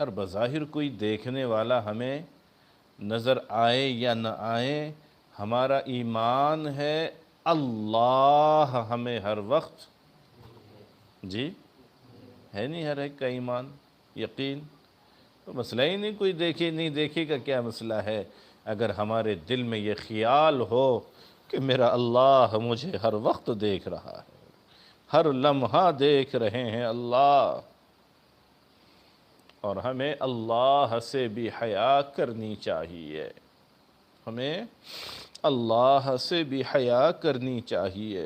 اور بظاہر کوئی دیکھنے والا ہمیں نظر آئے یا نہ آئے، ہمارا ایمان ہے اللہ ہمیں ہر وقت، جی ہے نہیں ہر ایک کا ایمان یقین، تو مسئلہ ہی نہیں، کوئی دیکھے نہیں دیکھے کا کیا مسئلہ ہے، اگر ہمارے دل میں یہ خیال ہو کہ میرا اللہ مجھے ہر وقت دیکھ رہا ہے، ہر لمحہ دیکھ رہے ہیں اللہ، اور ہمیں اللہ سے بھی حیا کرنی چاہیے، ہمیں اللہ سے بھی حیا کرنی چاہیے۔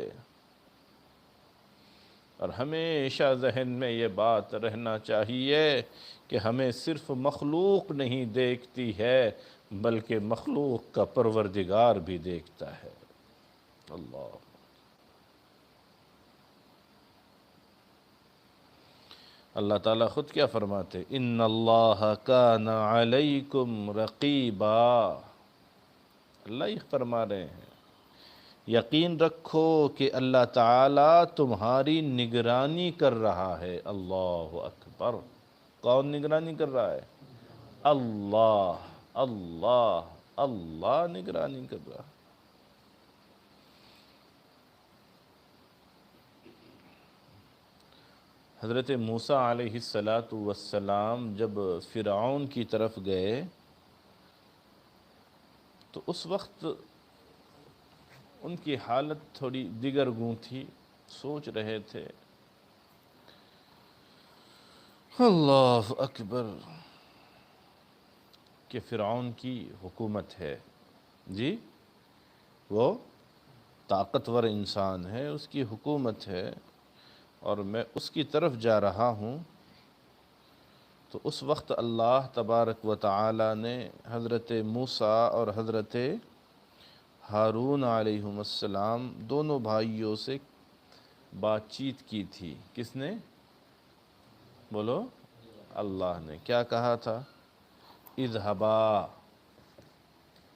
اور ہمیشہ ذہن میں یہ بات رہنا چاہیے کہ ہمیں صرف مخلوق نہیں دیکھتی ہے بلکہ مخلوق کا پروردگار بھی دیکھتا ہے۔ اللہ، اللہ تعالیٰ خود کیا فرماتے؟ ان اللہ کان علیکم رقیبا۔ اللہ ہی فرما رہے ہیں یقین رکھو کہ اللہ تعالیٰ تمہاری نگرانی کر رہا ہے۔ اللہ اکبر، کون نگرانی کر رہا ہے؟ اللہ، اللہ، اللہ نگرانی کر رہا ہے۔ حضرت موسیٰ علیہ السلام جب فرعون کی طرف گئے تو اس وقت ان کی حالت تھوڑی دیگر گوں تھی، سوچ رہے تھے اللہ اکبر کہ فرعون کی حکومت ہے، جی وہ طاقتور انسان ہے، اس کی حکومت ہے اور میں اس کی طرف جا رہا ہوں۔ تو اس وقت اللہ تبارک و تعالی نے حضرت موسیٰ اور حضرت ہارون علیہم السلام دونوں بھائیوں سے بات چیت کی تھی۔ کس نے؟ بولو، اللہ نے۔ کیا کہا تھا؟ اذھبا،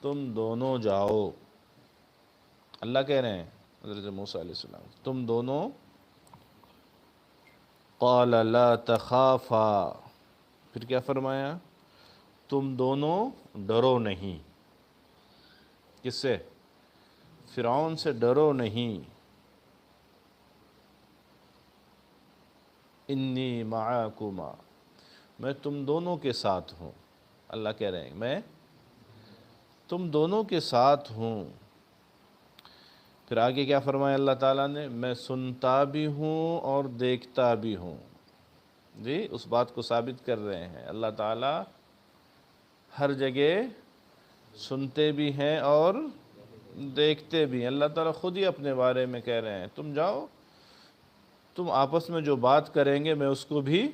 تم دونوں جاؤ۔ اللہ کہہ رہے ہیں حضرت موسیٰ علیہ السلام تم دونوں، قال لا تخافا، پھر کیا فرمایا؟ تم دونوں ڈرو نہیں۔ کس سے؟ فرعون سے ڈرو نہیں۔ انی معاکما، میں تم دونوں کے ساتھ ہوں۔ اللہ کہہ رہے ہیں میں تم دونوں کے ساتھ ہوں۔ پھر آگے کیا فرمایا اللہ تعالیٰ نے؟ میں سنتا بھی ہوں اور دیکھتا بھی ہوں۔ جی اس بات کو ثابت کر رہے ہیں اللہ تعالیٰ ہر جگہ سنتے بھی ہیں اور دیکھتے بھی ہیں۔ اللہ تعالیٰ خود ہی اپنے بارے میں کہہ رہے ہیں تم جاؤ، تم آپس میں جو بات کریں گے میں اس کو بھی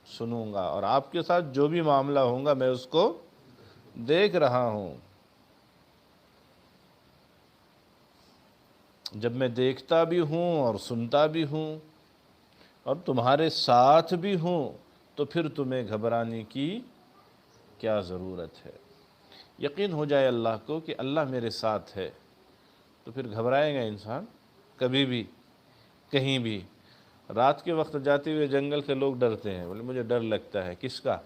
سنوں گا، اور آپ کے ساتھ جو بھی معاملہ ہوگا میں اس کو دیکھ رہا ہوں۔ جب میں دیکھتا بھی ہوں اور سنتا بھی ہوں اور تمہارے ساتھ بھی ہوں تو پھر تمہیں گھبرانے کی کیا ضرورت ہے؟ یقین ہو جائے اللہ کو کہ اللہ میرے ساتھ ہے تو پھر گھبرائے گا انسان کبھی بھی کہیں بھی؟ رات کے وقت جاتے ہوئے جنگل کے لوگ ڈرتے ہیں، بولے مجھے ڈر لگتا ہے۔ کس کا؟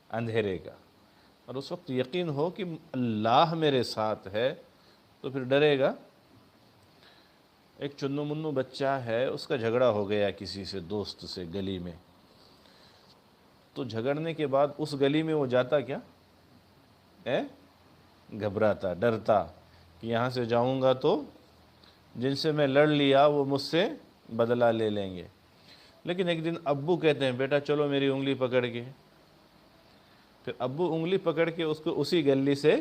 اندھیرے کا۔ اور اس وقت یقین ہو کہ اللہ میرے ساتھ ہے تو پھر ڈرے گا؟ ایک چنو منو بچہ ہے، اس کا جھگڑا ہو گیا کسی سے، دوست سے گلی میں، تو جھگڑنے کے بعد اس گلی میں وہ جاتا کیا؟ گھبراتا، ڈرتا کہ یہاں سے جاؤں گا تو جن سے میں لڑ لیا وہ مجھ سے بدلہ لے لیں گے۔ لیکن ایک دن ابو کہتے ہیں بیٹا چلو میری انگلی پکڑ کے، پھر ابو انگلی پکڑ کے اس کو اسی گلی سے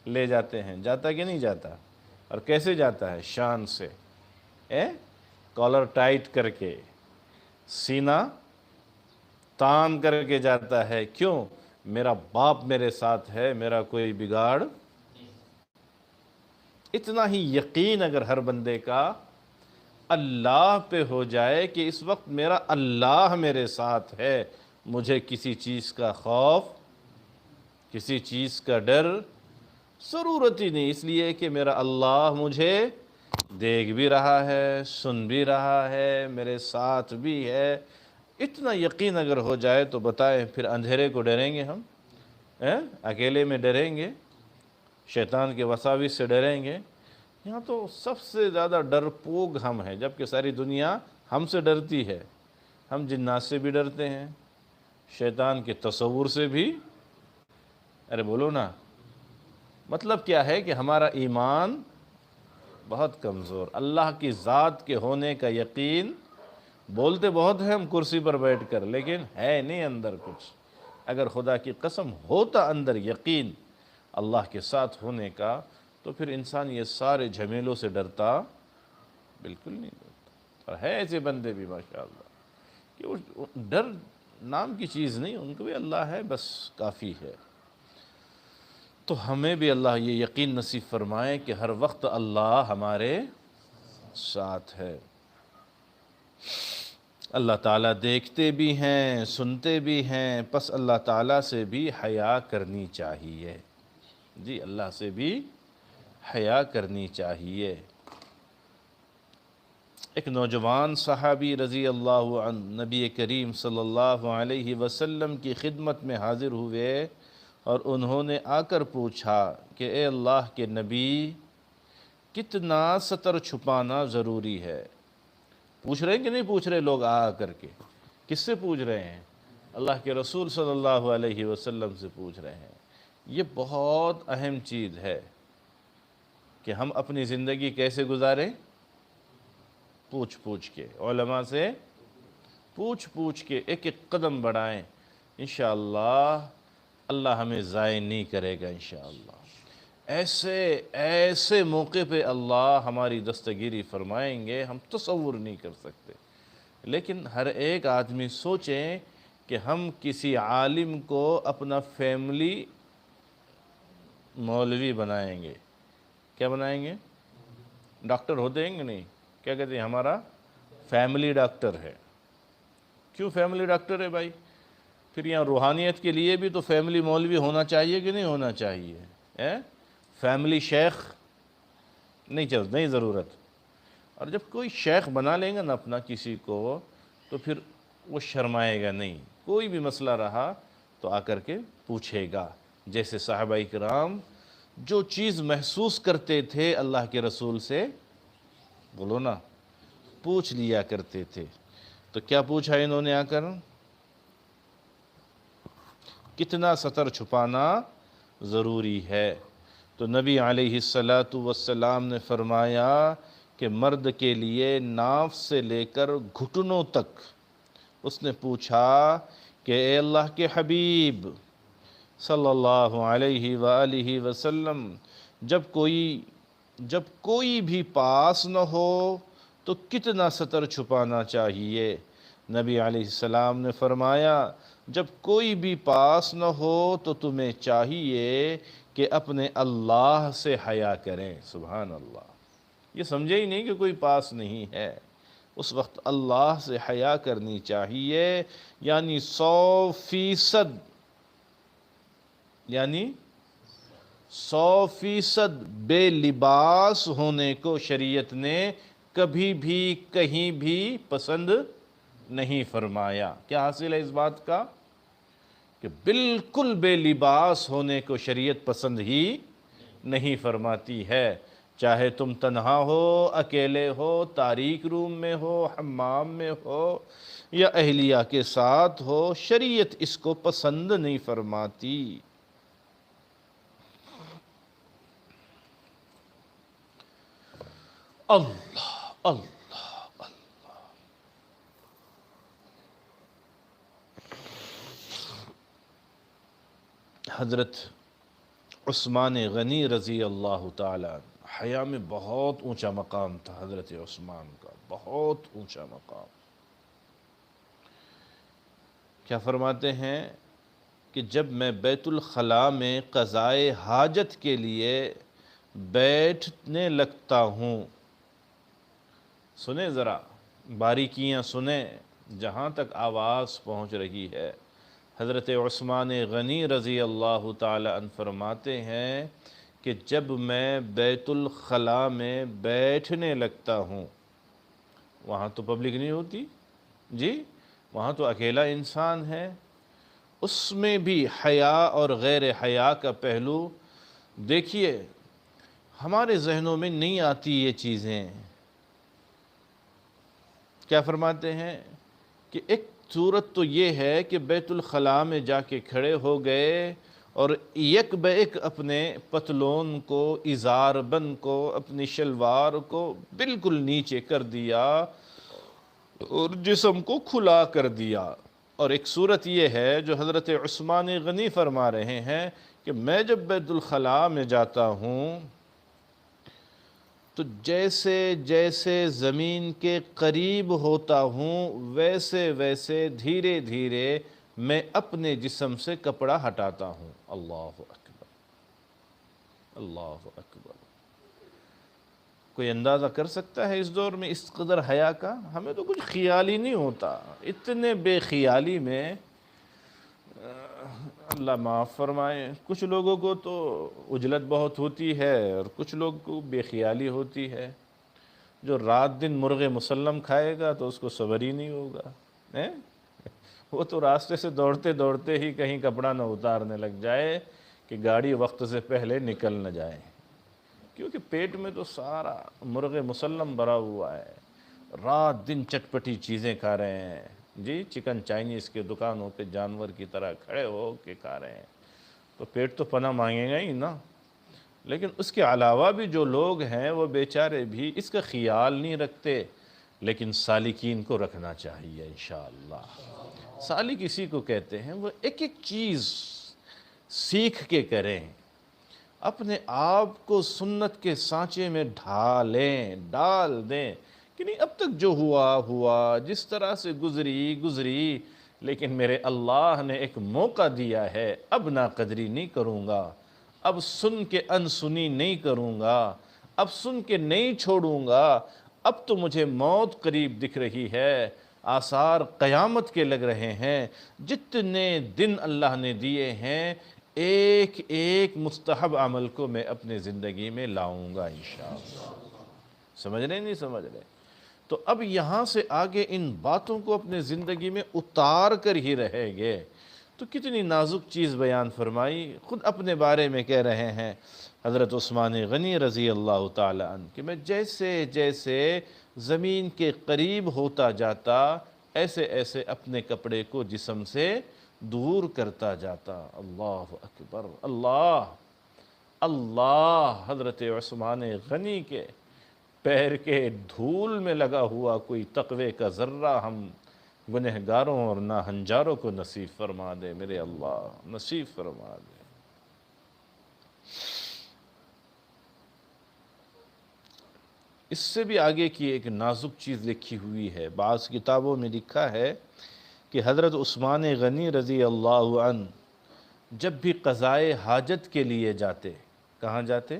لے جاتے ہیں۔ جاتا کہ نہیں جاتا؟ اور کیسے جاتا ہے؟ شان سے، کالر ٹائٹ کر کے، سینہ تان کر کے جاتا ہے۔ کیوں؟ میرا باپ میرے ساتھ ہے، میرا کوئی بگاڑ۔ اتنا ہی یقین اگر ہر بندے کا اللہ پہ ہو جائے کہ اس وقت میرا اللہ میرے ساتھ ہے، مجھے کسی چیز کا خوف، کسی چیز کا ڈر ضرورت ہی نہیں، اس لیے کہ میرا اللہ مجھے دیکھ بھی رہا ہے، سن بھی رہا ہے، میرے ساتھ بھی ہے۔ اتنا یقین اگر ہو جائے تو بتائیں پھر اندھیرے کو ڈریں گے ہم؟ اکیلے میں ڈریں گے؟ شیطان کے وساوس سے ڈریں گے؟ یہاں تو سب سے زیادہ ڈرپوک ہم ہیں، جبکہ ساری دنیا ہم سے ڈرتی ہے۔ ہم جنات سے بھی ڈرتے ہیں، شیطان کے تصور سے بھی۔ ارے بولو نا، مطلب کیا ہے کہ ہمارا ایمان بہت کمزور، اللہ کی ذات کے ہونے کا یقین بولتے بہت ہیں ہم کرسی پر بیٹھ کر، لیکن ہے نہیں اندر کچھ۔ اگر خدا کی قسم ہوتا اندر یقین اللہ کے ساتھ ہونے کا تو پھر انسان یہ سارے جھمیلوں سے ڈرتا بالکل نہیں ڈرتا۔ اور ہے ایسے بندے بھی ماشاءاللہ کہ وہ ڈر نام کی چیز نہیں، ان کو بھی اللہ ہے بس کافی ہے۔ تو ہمیں بھی اللہ یہ یقین نصیب فرمائے کہ ہر وقت اللہ ہمارے ساتھ ہے۔ اللہ تعالیٰ دیکھتے بھی ہیں، سنتے بھی ہیں، پس اللہ تعالیٰ سے بھی حیا کرنی چاہیے۔ جی اللہ سے بھی حیا کرنی چاہیے۔ ایک نوجوان صحابی رضی اللہ عنہ نبی کریم صلی اللہ علیہ وسلم کی خدمت میں حاضر ہوئے اور انہوں نے آ کر پوچھا کہ اے اللہ کے نبی، کتنا ستر چھپانا ضروری ہے؟ پوچھ رہے ہیں کہ نہیں پوچھ رہے لوگ آ کر کے؟ کس سے پوچھ رہے ہیں؟ اللہ کے رسول صلی اللہ علیہ وسلم سے پوچھ رہے ہیں۔ یہ بہت اہم چیز ہے کہ ہم اپنی زندگی کیسے گزاریں؟ پوچھ پوچھ کے، علماء سے پوچھ پوچھ کے ایک ایک قدم بڑھائیں، انشاءاللہ اللہ ہمیں ضائع نہیں کرے گا انشاءاللہ۔ ایسے موقع پہ اللہ ہماری دستگیری فرمائیں گے ہم تصور نہیں کر سکتے۔ لیکن ہر ایک آدمی سوچیں کہ ہم کسی عالم کو اپنا فیملی مولوی بنائیں گے، کیا بنائیں گے؟ ڈاکٹر ہوتے ہیں کہ نہیں؟ کیا کہتے ہیں؟ ہمارا فیملی ڈاکٹر ہے۔ کیوں فیملی ڈاکٹر ہے بھائی؟ پھر یہاں روحانیت کے لیے بھی تو فیملی مولوی ہونا چاہیے کہ نہیں ہونا چاہیے؟ فیملی شیخ نہیں ضرورت۔ اور جب کوئی شیخ بنا لیں گا نا اپنا کسی کو، تو پھر وہ شرمائے گا نہیں، کوئی بھی مسئلہ رہا تو آ کر کے پوچھے گا۔ جیسے صحابہ کرام جو چیز محسوس کرتے تھے اللہ کے رسول سے، بولو نا، پوچھ لیا کرتے تھے۔ تو کیا پوچھا انہوں نے آ کر؟ کتنا ستر چھپانا ضروری ہے؟ تو نبی علیہ السلام نے فرمایا کہ مرد کے لیے ناف سے لے کر گھٹنوں تک۔ اس نے پوچھا کہ اے اللہ کے حبیب صلی اللہ علیہ وآلہ وسلم، جب کوئی بھی پاس نہ ہو تو کتنا ستر چھپانا چاہیے؟ نبی علیہ السلام نے فرمایا جب کوئی بھی پاس نہ ہو تو تمہیں چاہیے کہ اپنے اللہ سے حیا کریں۔ سبحان اللہ، یہ سمجھے ہی نہیں کہ کوئی پاس نہیں ہے، اس وقت اللہ سے حیا کرنی چاہیے۔ یعنی 100% بے لباس ہونے کو شریعت نے کبھی بھی کہیں بھی پسند نہیں فرمایا۔ کیا حاصل ہے اس بات کا؟ کہ بالکل بے لباس ہونے کو شریعت پسند ہی نہیں فرماتی ہے۔ چاہے تم تنہا ہو، اکیلے ہو، تاریک روم میں ہو، حمام میں ہو یا اہلیہ کے ساتھ ہو، شریعت اس کو پسند نہیں فرماتی۔ اللہ اللہ، حضرت عثمان غنی رضی اللہ تعالی عنہ، حیا میں بہت اونچا مقام تھا حضرت عثمان کا، بہت اونچا مقام۔ کیا فرماتے ہیں کہ جب میں بیت الخلاء میں قضائے حاجت کے لیے بیٹھنے لگتا ہوں، سنیں ذرا باریکیاں سنیں جہاں تک آواز پہنچ رہی ہے۔ حضرت عثمان غنی رضی اللہ تعالی عنہ فرماتے ہیں کہ جب میں بیت الخلاء میں بیٹھنے لگتا ہوں، وہاں تو پبلک نہیں ہوتی جی، وہاں تو اکیلا انسان ہے، اس میں بھی حیا اور غیر حیا کا پہلو دیکھیے۔ ہمارے ذہنوں میں نہیں آتی یہ چیزیں۔ کیا فرماتے ہیں کہ ایک صورت تو یہ ہے کہ بیت الخلاء میں جا کے کھڑے ہو گئے اور یک بہ ایک اپنے پتلون کو، ازار بند کو، اپنی شلوار کو بالکل نیچے کر دیا اور جسم کو کھلا کر دیا۔ اور ایک صورت یہ ہے جو حضرت عثمان غنی فرما رہے ہیں کہ میں جب بیت الخلاء میں جاتا ہوں تو جیسے جیسے زمین کے قریب ہوتا ہوں ویسے ویسے دھیرے دھیرے میں اپنے جسم سے کپڑا ہٹاتا ہوں۔ اللہ اکبر، اللہ اکبر۔ کوئی اندازہ کر سکتا ہے اس دور میں اس قدر حیا کا؟ ہمیں تو کچھ خیال ہی نہیں ہوتا، اتنے بے خیالی میں۔ اللہ معاف فرمائے، کچھ لوگوں کو تو عجلت بہت ہوتی ہے اور کچھ لوگ کو بے خیالی ہوتی ہے۔ جو رات دن مرغ مسلم کھائے گا تو اس کو صبر ہی نہیں ہوگا، وہ تو راستے سے دوڑتے دوڑتے ہی کہیں کپڑا نہ اتارنے لگ جائے کہ گاڑی وقت سے پہلے نکل نہ جائے، کیونکہ پیٹ میں تو سارا مرغ مسلم بھرا ہوا ہے، رات دن چٹپٹی چیزیں کھا رہے ہیں جی، چکن چائنیز کے دکانوں پہ جانور کی طرح کھڑے ہو کے کھا رہے ہیں، تو پیٹ تو پناہ مانگے گا ہی نا۔ لیکن اس کے علاوہ بھی جو لوگ ہیں وہ بیچارے بھی اس کا خیال نہیں رکھتے، لیکن سالکین کو رکھنا چاہیے انشاءاللہ۔ سالک اسی کو کہتے ہیں وہ ایک ایک چیز سیکھ کے کریں، اپنے آپ کو سنت کے سانچے میں ڈال دیں کہ نہیں، اب تک جو ہوا، جس طرح سے گزری، لیکن میرے اللہ نے ایک موقع دیا ہے، اب ناقدری نہیں کروں گا، اب سن کے انسنی نہیں کروں گا، اب سن کے نہیں چھوڑوں گا، اب تو مجھے موت قریب دکھ رہی ہے، آثار قیامت کے لگ رہے ہیں، جتنے دن اللہ نے دیے ہیں ایک ایک مستحب عمل کو میں اپنے زندگی میں لاؤں گا انشاءاللہ۔ سمجھ رہے نہیں سمجھ رہے؟ تو اب یہاں سے آگے ان باتوں کو اپنے زندگی میں اتار کر ہی رہیں گے تو کتنی نازک چیز بیان فرمائی۔ خود اپنے بارے میں کہہ رہے ہیں حضرت عثمان غنی رضی اللہ تعالی عنہ کہ میں جیسے جیسے زمین کے قریب ہوتا جاتا ایسے ایسے اپنے کپڑے کو جسم سے دور کرتا جاتا۔ اللہ اکبر، اللہ اللہ۔ حضرت عثمان غنی کے پیر کے دھول میں لگا ہوا کوئی تقوی کا ذرہ ہم گنہگاروں اور ناہنجاروں کو نصیب فرما دے میرے اللہ، نصیب فرما دے۔ اس سے بھی آگے کی ایک نازک چیز لکھی ہوئی ہے، بعض کتابوں میں لکھا ہے کہ حضرت عثمان غنی رضی اللہ عنہ جب بھی قضائے حاجت کے لیے جاتے، کہاں جاتے؟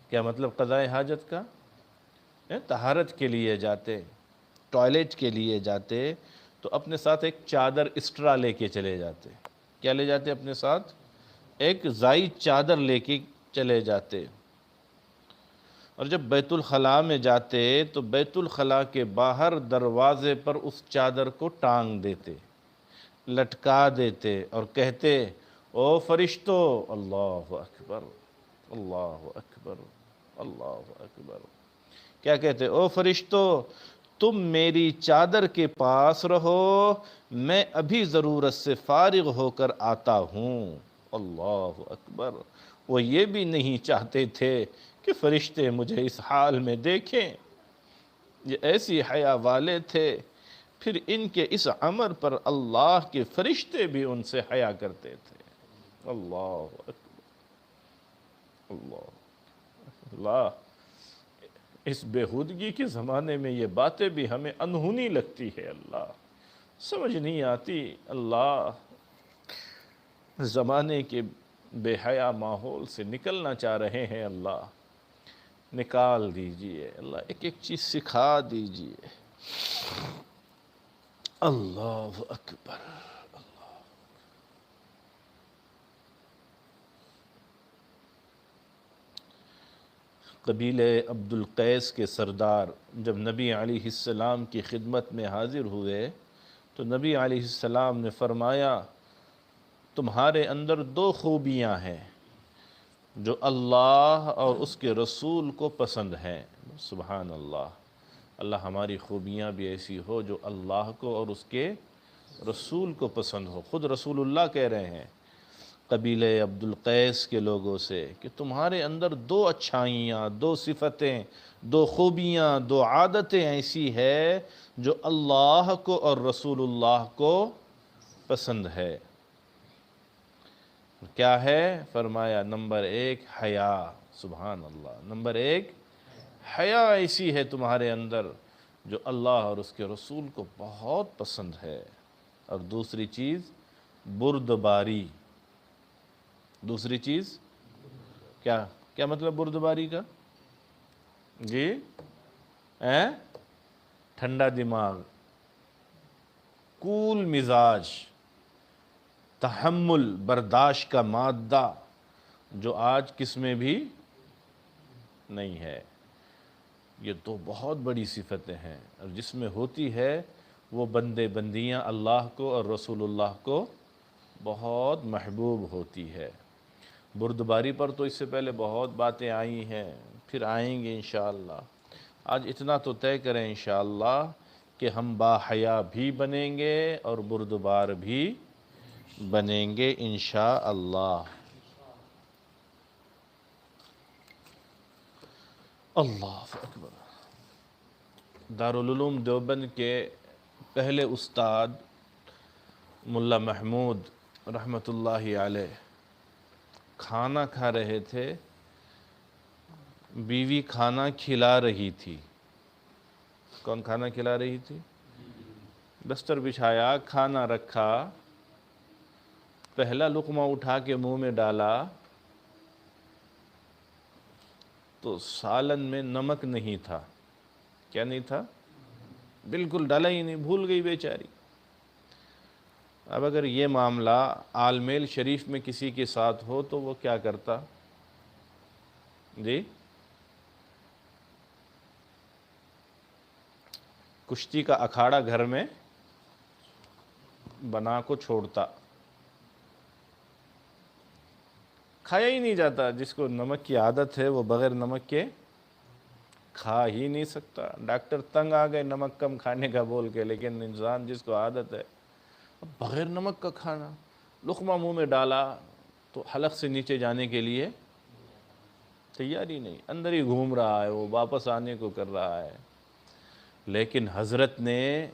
کیا مطلب قضائے حاجت کا؟ طہارت کے لیے جاتے، ٹوائلٹ کے لیے جاتے، تو اپنے ساتھ ایک چادر اسٹرا لے کے چلے جاتے۔ کیا لے جاتے اپنے ساتھ؟ ایک زائد چادر لے کے چلے جاتے، اور جب بیت الخلاء میں جاتے تو بیت الخلاء کے باہر دروازے پر اس چادر کو ٹانگ دیتے، لٹکا دیتے اور کہتے او فرشتو، اللہ اکبر، اللہ اکبر، اللہ اکبر۔ کیا کہتے؟ او فرشتو تم میری چادر کے پاس رہو، میں ابھی ضرورت سے فارغ ہو کر آتا ہوں۔ اللہ اکبر۔ وہ یہ بھی نہیں چاہتے تھے کہ فرشتے مجھے اس حال میں دیکھیں، یہ ایسی حیا والے تھے، پھر ان کے اس عمل پر اللہ کے فرشتے بھی ان سے حیا کرتے تھے۔ اللہ اکبر، اللہ اللہ۔ اس بےہودگی کے زمانے میں یہ باتیں بھی ہمیں انہونی لگتی ہے، اللہ سمجھ نہیں آتی۔ اللہ زمانے کے بے حیا ماحول سے نکلنا چاہ رہے ہیں، اللہ نکال دیجئے، اللہ ایک ایک چیز سکھا دیجئے۔ اللہ اکبر۔ قبیلہ عبد القیس کے سردار جب نبی علیہ السلام کی خدمت میں حاضر ہوئے تو نبی علیہ السلام نے فرمایا تمہارے اندر دو خوبیاں ہیں جو اللہ اور اس کے رسول کو پسند ہیں۔ سبحان اللہ، اللہ ہماری خوبیاں بھی ایسی ہو جو اللہ کو اور اس کے رسول کو پسند ہو۔ خود رسول اللہ کہہ رہے ہیں قبیلہ عبد القیس کے لوگوں سے کہ تمہارے اندر دو اچھائیاں، دو صفتیں، دو خوبیاں، دو عادتیں ایسی ہے جو اللہ کو اور رسول اللہ کو پسند ہے۔ کیا ہے؟ فرمایا نمبر ایک حیا، سبحان اللہ، نمبر ایک حیا ایسی ہے تمہارے اندر جو اللہ اور اس کے رسول کو بہت پسند ہے۔ اور دوسری چیز بردباری۔ دوسری چیز کیا مطلب بردباری کا؟ جی ٹھنڈا دماغ، کول مزاج، تحمل، برداشت کا مادہ، جو آج کس میں بھی نہیں ہے۔ یہ تو بہت بڑی صفتیں ہیں، اور جس میں ہوتی ہے وہ بندے بندیاں اللہ کو اور رسول اللہ کو بہت محبوب ہوتی ہے۔ بردباری پر تو اس سے پہلے بہت باتیں آئی ہیں، پھر آئیں گے انشاءاللہ۔ آج اتنا تو طے کریں انشاءاللہ کہ ہم باحیا بھی بنیں گے اور بردبار بھی بنیں گے انشاءاللہ۔ اللہ اکبر۔ دارالعلوم دیوبند کے پہلے استاد ملا محمود رحمۃ اللہ علیہ کھانا کھا رہے تھے، بیوی کھانا کھلا رہی تھی۔ کون کھانا کھلا رہی تھی؟ بستر بچھایا، کھانا رکھا، پہلا لقمہ اٹھا کے منہ میں ڈالا تو سالن میں نمک نہیں تھا۔ کیا نہیں تھا؟ بالکل ڈالا ہی نہیں، بھول گئی بیچاری۔ اب اگر یہ معاملہ آل میل شریف میں کسی کے ساتھ ہو تو وہ کیا کرتا؟ جی کشتی کا اکھاڑا گھر میں بنا کو چھوڑتا، کھایا ہی نہیں جاتا۔ جس کو نمک کی عادت ہے وہ بغیر نمک کے کھا ہی نہیں سکتا۔ ڈاکٹر تنگ آ گئے نمک کم کھانے کا بول کے، لیکن انسان جس کو عادت ہے بغیر نمک کا کھانا، لقمہ منہ میں ڈالا تو حلق سے نیچے جانے کے لیے تیار ہی نہیں، اندر ہی گھوم رہا ہے، وہ واپس آنے کو کر رہا ہے۔ لیکن حضرت نے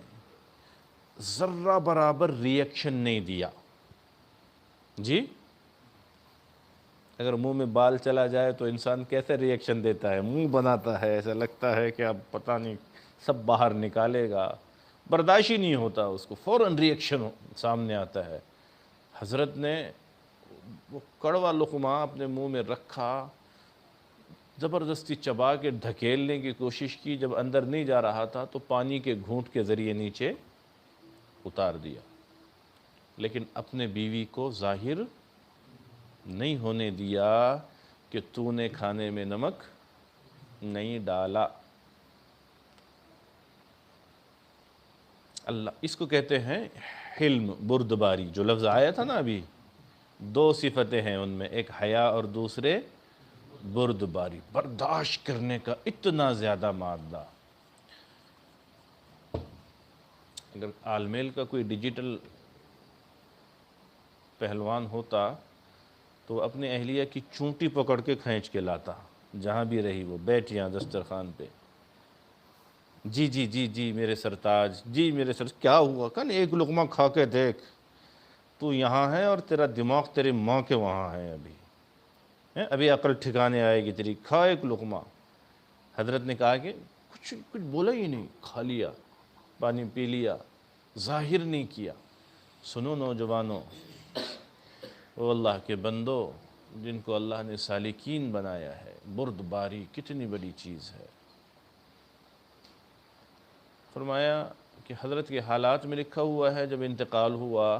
ذرہ برابر ریئیکشن نہیں دیا۔ جی اگر منہ میں بال چلا جائے تو انسان کیسے ریئیکشن دیتا ہے؟ منہ بناتا ہے، ایسا لگتا ہے کہ اب پتہ نہیں سب باہر نکالے گا، برداشت ہی نہیں ہوتا اس کو، فوراً ریئیکشن سامنے آتا ہے۔ حضرت نے وہ کڑوا لقمہ اپنے منہ میں رکھا، زبردستی چبا کے دھکیلنے کی کوشش کی، جب اندر نہیں جا رہا تھا تو پانی کے گھونٹ کے ذریعے نیچے اتار دیا، لیکن اپنے بیوی کو ظاہر نہیں ہونے دیا کہ تو نے کھانے میں نمک نہیں ڈالا۔ اللہ اس کو کہتے ہیں حلم، بردباری۔ جو لفظ آیا تھا نا ابھی، دو صفتیں ہیں ان میں، ایک حیا اور دوسرے بردباری، برداشت کرنے کا اتنا زیادہ مادہ۔ اگر آل میل کا کوئی ڈیجیٹل پہلوان ہوتا تو وہ اپنی اہلیہ کی چونٹی پکڑ کے کھینچ کے لاتا، جہاں بھی رہی وہ، بیٹھیاں دسترخوان پہ، جی جی جی جی میرے سرتاج، جی میرے کیا ہوا؟ کل ایک لقمہ کھا کے دیکھ، تو یہاں ہے اور تیرا دماغ تیری ماں کے وہاں ہے، ابھی عقل ٹھکانے آئے گی تیری، کھا ایک لقمہ۔ حضرت نے کہا کہ کچھ بولا ہی نہیں، کھا لیا، پانی پی لیا، ظاہر نہیں کیا۔ سنو نوجوانوں، وہ اللہ کے بندو جن کو اللہ نے سالکین بنایا ہے، بردباری کتنی بڑی چیز ہے۔ فرمایا کہ حضرت کے حالات میں لکھا ہوا ہے، جب انتقال ہوا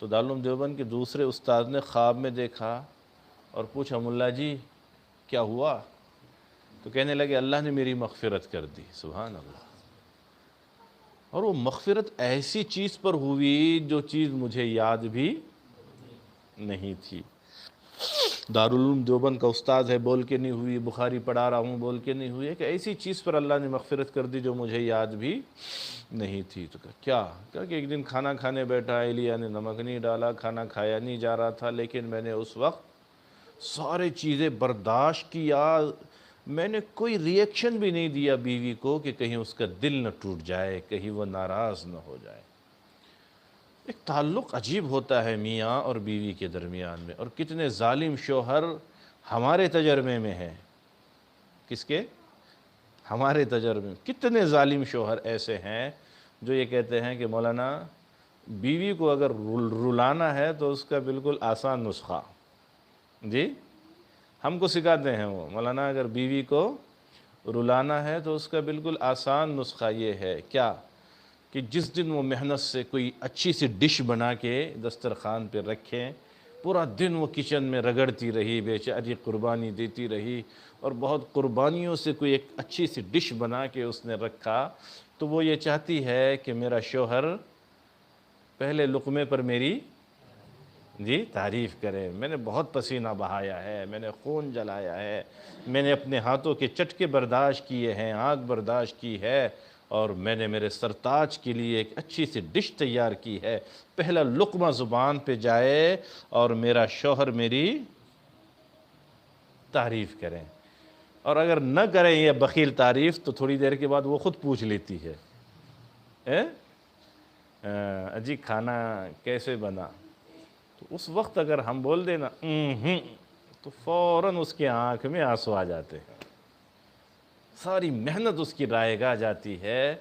تو دارالعلوم دیوبند کے دوسرے استاد نے خواب میں دیکھا اور پوچھا ملا جی کیا ہوا؟ تو کہنے لگے اللہ نے میری مغفرت کر دی۔ سبحان اللہ۔ اور وہ مغفرت ایسی چیز پر ہوئی جو چیز مجھے یاد بھی نہیں تھی۔ دارالعلوم دیوبند کا استاد ہے بول کے نہیں ہوئی، بخاری پڑھا رہا ہوں بول کے نہیں ہوئی، ہے کہ ایسی چیز پر اللہ نے مغفرت کر دی جو مجھے یاد بھی نہیں تھی۔ تو کہا کہ ایک دن کھانا کھانے بیٹھا، اہلیہ نے نمک نہیں ڈالا، کھانا کھایا نہیں جا رہا تھا، لیکن میں نے اس وقت سارے چیزیں برداشت کیا، میں نے کوئی ریئیکشن بھی نہیں دیا بیوی کو کہ کہیں اس کا دل نہ ٹوٹ جائے، کہیں وہ ناراض نہ ہو جائے۔ ایک تعلق عجیب ہوتا ہے میاں اور بیوی کے درمیان میں، اور کتنے ظالم شوہر ہمارے تجربے میں ہیں۔ کس کے؟ ہمارے تجربے میں کتنے ظالم شوہر ایسے ہیں جو یہ کہتے ہیں کہ مولانا بیوی کو اگر رلانا ہے تو اس کا بالکل آسان نسخہ، جی ہم کو سکھاتے ہیں وہ، مولانا اگر بیوی کو رلانا ہے تو اس کا بالکل آسان نسخہ یہ ہے کیا کہ جس دن وہ محنت سے کوئی اچھی سی ڈش بنا کے دسترخوان پہ رکھیں، پورا دن وہ کچن میں رگڑتی رہی، بیچاری قربانی دیتی رہی، اور بہت قربانیوں سے کوئی ایک اچھی سی ڈش بنا کے اس نے رکھا، تو وہ یہ چاہتی ہے کہ میرا شوہر پہلے لقمے پر میری تعریف کرے، میں نے بہت پسینہ بہایا ہے، میں نے خون جلایا ہے، میں نے اپنے ہاتھوں کے چٹکے برداشت کیے ہیں، آگ برداشت کی ہے، اور میں نے میرے سرتاج کے لیے ایک اچھی سی ڈش تیار کی ہے، پہلا لقمہ زبان پہ جائے اور میرا شوہر میری تعریف کریں۔ اور اگر نہ کریں یہ بخیل تعریف تو تھوڑی دیر کے بعد وہ خود پوچھ لیتی ہے اجی کھانا کیسے بنا؟ تو اس وقت اگر ہم بول دیں نا تو فوراً اس کی آنکھ میں آنسو آ جاتے ہیں، ساری محنت اس کی رائے گاہ جاتی ہے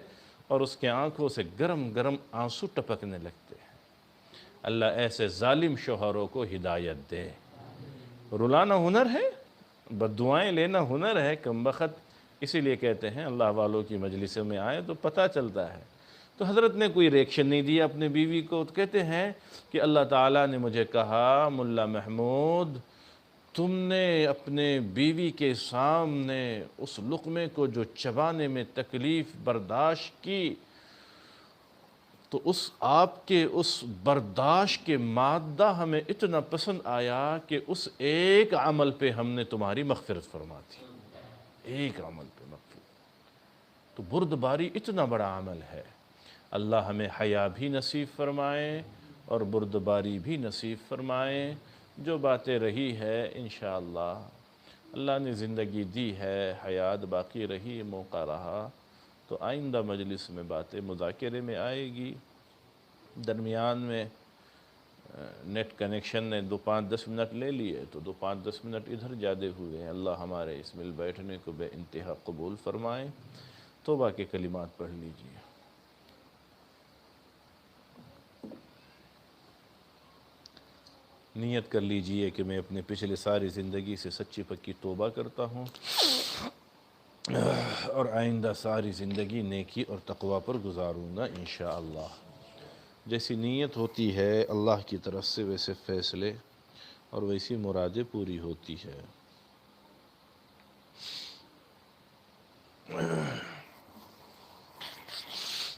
اور اس کے آنکھوں سے گرم گرم آنسو ٹپکنے لگتے ہیں۔ اللہ ایسے ظالم شوہروں کو ہدایت دے۔ رلانا ہنر ہے، بددعائیں لینا ہنر ہے کم بخت، اسی لیے کہتے ہیں اللہ والوں کی مجلسوں میں آئے تو پتہ چلتا ہے۔ تو حضرت نے کوئی ریئیکشن نہیں دیا اپنے بیوی کو، تو کہتے ہیں کہ اللہ تعالیٰ نے مجھے کہا ملا محمود تم نے اپنے بیوی کے سامنے اس لقمے کو جو چبانے میں تکلیف برداشت کی، تو آپ کے اس برداشت کے مادہ ہمیں اتنا پسند آیا کہ اس ایک عمل پہ ہم نے تمہاری مغفرت فرما دی، ایک عمل پہ مغفرت۔ تو بردباری اتنا بڑا عمل ہے، اللہ ہمیں حیا بھی نصیب فرمائے اور بردباری بھی نصیب فرمائے۔ جو باتیں رہی ہے انشاءاللہ اللہ نے زندگی دی ہے، حیات باقی رہی، موقع رہا تو آئندہ مجلس میں باتیں مذاکرے میں آئے گی۔ درمیان میں نیٹ کنیکشن نے 2-5-10 منٹ لے لیے تو 2-5-10 منٹ ادھر زیادہ ہوئے ہیں۔ اللہ ہمارے اس مل بیٹھنے کو بے انتہا قبول فرمائے۔ توبہ کے کلمات پڑھ لیجئے۔ نیت کر لیجئے کہ میں اپنے پچھلے ساری زندگی سے سچی پکی توبہ کرتا ہوں اور آئندہ ساری زندگی نیکی اور تقوی پر گزاروں گا انشاءاللہ۔ جیسی نیت ہوتی ہے اللہ کی طرف سے ویسے فیصلے اور ویسی مرادیں پوری ہوتی ہے۔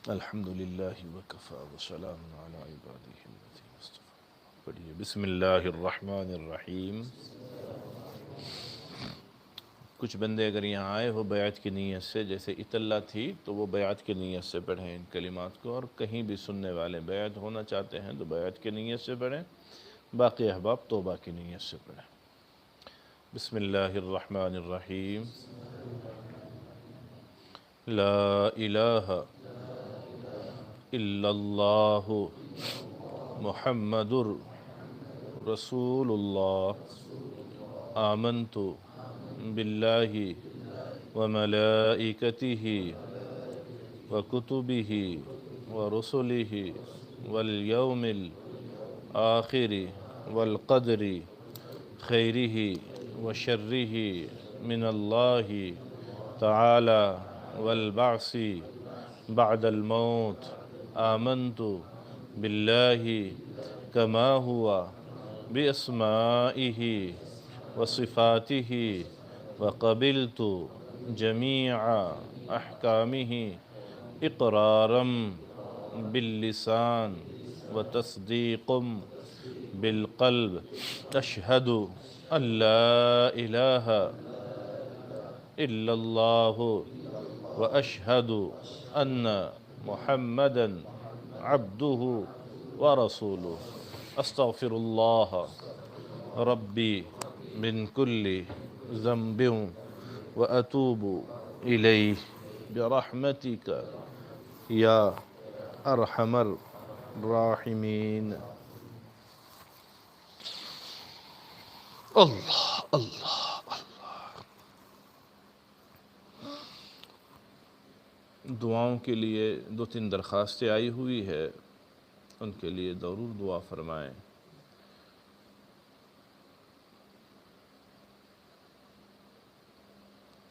الحمدللہ وکفی وسلام علی عبادہ الذین اصطفی۔ پڑھیے بسم اللہ الرحمن الرحیم۔ کچھ بندے اگر یہاں آئے ہو بیعت کی نیت سے، جیسے اطلاع تھی تو وہ بیعت کی نیت سے پڑھیں ان کلمات کو، اور کہیں بھی سننے والے بیعت ہونا چاہتے ہیں تو بیعت کی نیت سے پڑھیں، باقی احباب توبہ کی نیت سے پڑھیں۔ بسم اللہ الرحمن الرحیم۔ لا الہ الا اللہ محمد رسول اللہ۔ آمنت باللہ وملائکتہ وکتبہ ورسلہ والیوم الآخر والقدر خیرہ وشرہ من اللہ تعالی والبعث بعد الموت۔ آمنت باللہ کما ہوا باسمائہ وصفاتہ وقبلت جمیع احکامہ اقرارا باللسان وتصدیق بالقلب۔ اشہد ان لا الہ الا اللہ واشہد ان محمدا عبدہ ورسولہ۔ استغفر اللہ ربی من کل ذنب واتوب الیہ برحمتک یا ارحم الراحمین۔ اللہ اللہ اللہ۔ دعاؤں کے لیے 2-3 درخواستیں آئی ہوئی ہے، ان کے لیے ضرور دعا فرمائیں۔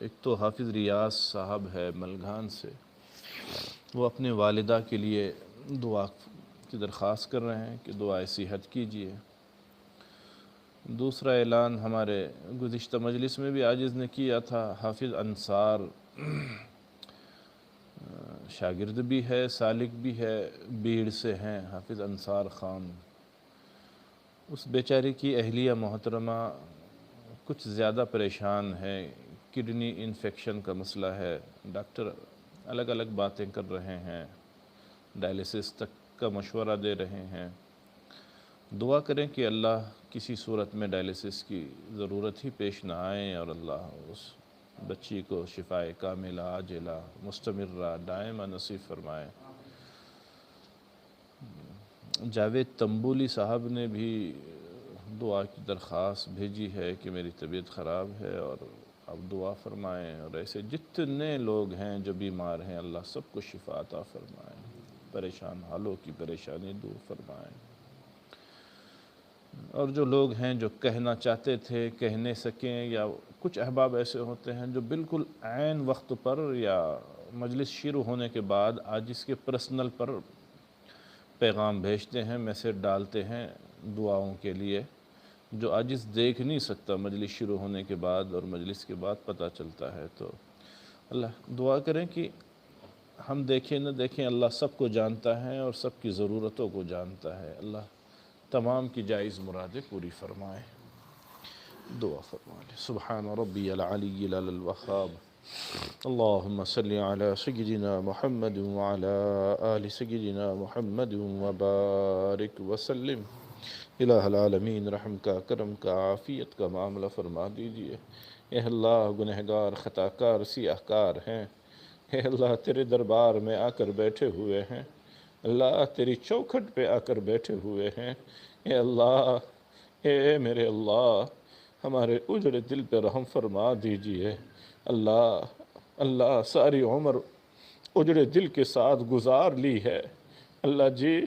ایک تو حافظ ریاض صاحب ہے ملگان سے، وہ اپنے والدہ کے لیے دعا کی درخواست کر رہے ہیں کہ دعائے صحت کیجیے۔ دوسرا اعلان ہمارے گزشتہ مجلس میں بھی عاجز نے کیا تھا، حافظ انصار شاگرد بھی ہے، سالک بھی ہے، بیڑ سے ہیں، حافظ انصار خان۔ اس بیچاری کی اہلیہ محترمہ کچھ زیادہ پریشان ہے، کڈنی انفیکشن کا مسئلہ ہے، ڈاکٹر الگ الگ باتیں کر رہے ہیں، ڈائلیسس تک کا مشورہ دے رہے ہیں۔ دعا کریں کہ اللہ کسی صورت میں ڈائلیسس کی ضرورت ہی پیش نہ آئے اور اللہ اس بچی کو شفائے کاملہ عاجلہ مستمرہ دائمہ نصیب فرمائے۔ جاوید تنبولی صاحب نے بھی دعا کی درخواست بھیجی ہے کہ میری طبیعت خراب ہے اور آپ دعا فرمائیں، اور ایسے جتنے لوگ ہیں جو بیمار ہیں اللہ سب کو شفا عطا فرمائیں، پریشان حالوں کی پریشانی دور فرمائیں۔ اور جو لوگ ہیں جو کہنا چاہتے تھے کہہ نہیں سکیں، یا کچھ احباب ایسے ہوتے ہیں جو بالکل عین وقت پر یا مجلس شروع ہونے کے بعد آج اس کے پرسنل پر پیغام بھیجتے ہیں، میسیج ڈالتے ہیں دعاؤں کے لیے، جو عاجز دیکھ نہیں سکتا مجلس شروع ہونے کے بعد اور مجلس کے بعد پتہ چلتا ہے۔ تو اللہ دعا کریں کہ ہم دیکھیں نہ دیکھیں، اللہ سب کو جانتا ہے اور سب کی ضرورتوں کو جانتا ہے، اللہ تمام کی جائز مرادیں پوری فرمائے۔ دعا فرمائے۔ سبحان ربی العلی العلی الوہاب، اللہم صلی علی سیدنا محمد وعلی آل سیدنا محمد وبارک وسلم۔ الہ العالمین رحم کا، کرم کا، عافیت کا معاملہ فرما دیجئے۔ اے اللہ گنہگار خطاکار سیاہکار ہیں، اے اللہ تیرے دربار میں آ کر بیٹھے ہوئے ہیں، اللہ تیری چوکھٹ پہ آ کر بیٹھے ہوئے ہیں، اے اللہ، اے میرے اللہ ہمارے اجڑے دل پہ رحم فرما دیجئے۔ اللہ اللہ ساری عمر اجڑے دل کے ساتھ گزار لی ہے، اللہ جی،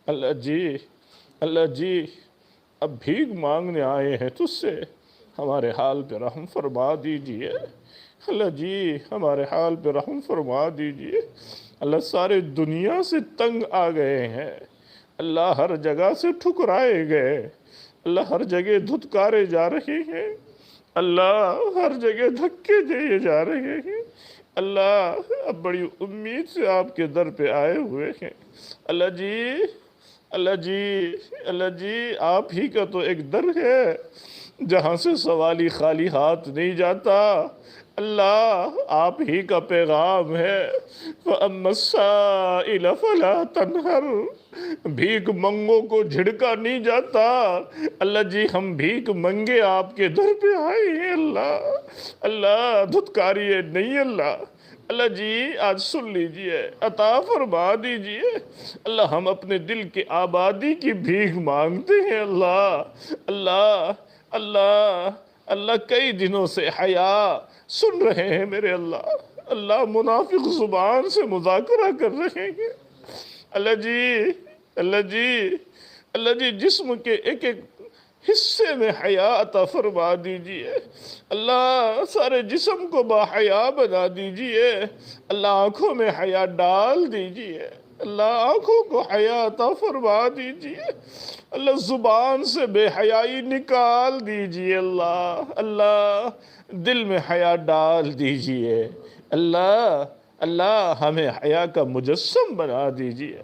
اللہ جی، اللہ جی اب بھیک مانگنے آئے ہیں تجھ سے، ہمارے حال پہ رحم فرما دیجئے، اللہ جی ہمارے حال پہ رحم فرما دیجئے۔ اللہ سارے دنیا سے تنگ آ گئے ہیں، اللہ ہر جگہ سے ٹھکرائے گئے، اللہ ہر جگہ دھتکارے جا رہے ہیں، اللہ ہر جگہ دھکے دیے جا رہے ہیں، اللہ اب بڑی امید سے آپ کے در پہ آئے ہوئے ہیں، اللہ جی، اللہ جی، اللہ جی آپ ہی کا تو ایک در ہے جہاں سے سوالی خالی ہاتھ نہیں جاتا، اللہ آپ ہی کا پیغام ہے، فَأَمَّا السَّائِلَ فَلَا تَنْهَرْ، بھیک منگوں کو جھڑکا نہیں جاتا، اللہ جی ہم بھیک منگے آپ کے در پہ آئے ہیں، اللہ اللہ دھتکاریے نہیں، اللہ اللہ جی آج سن لیجئے، عطا فرما دیجئے، اللہ ہم اپنے دل کی آبادی کی بھیک مانگتے ہیں، اللہ اللہ اللہ اللہ کئی دنوں سے حیا سن رہے ہیں میرے اللہ، اللہ منافق زبان سے مذاکرہ کر رہے ہیں، اللہ جی، اللہ جی، اللہ جی جسم کے ایک ایک حصے میں حیا عطا فرما دیجئے، اللہ سارے جسم کو باحیا بنا دیجئے، اللہ آنکھوں میں حیا ڈال دیجئے، اللہ آنکھوں کو حیا عطا فرما دیجئے، اللہ زبان سے بے حیائی نکال دیجئے، اللہ اللہ دل میں حیا ڈال دیجئے، اللہ اللہ ہمیں حیا کا مجسم بنا دیجئے،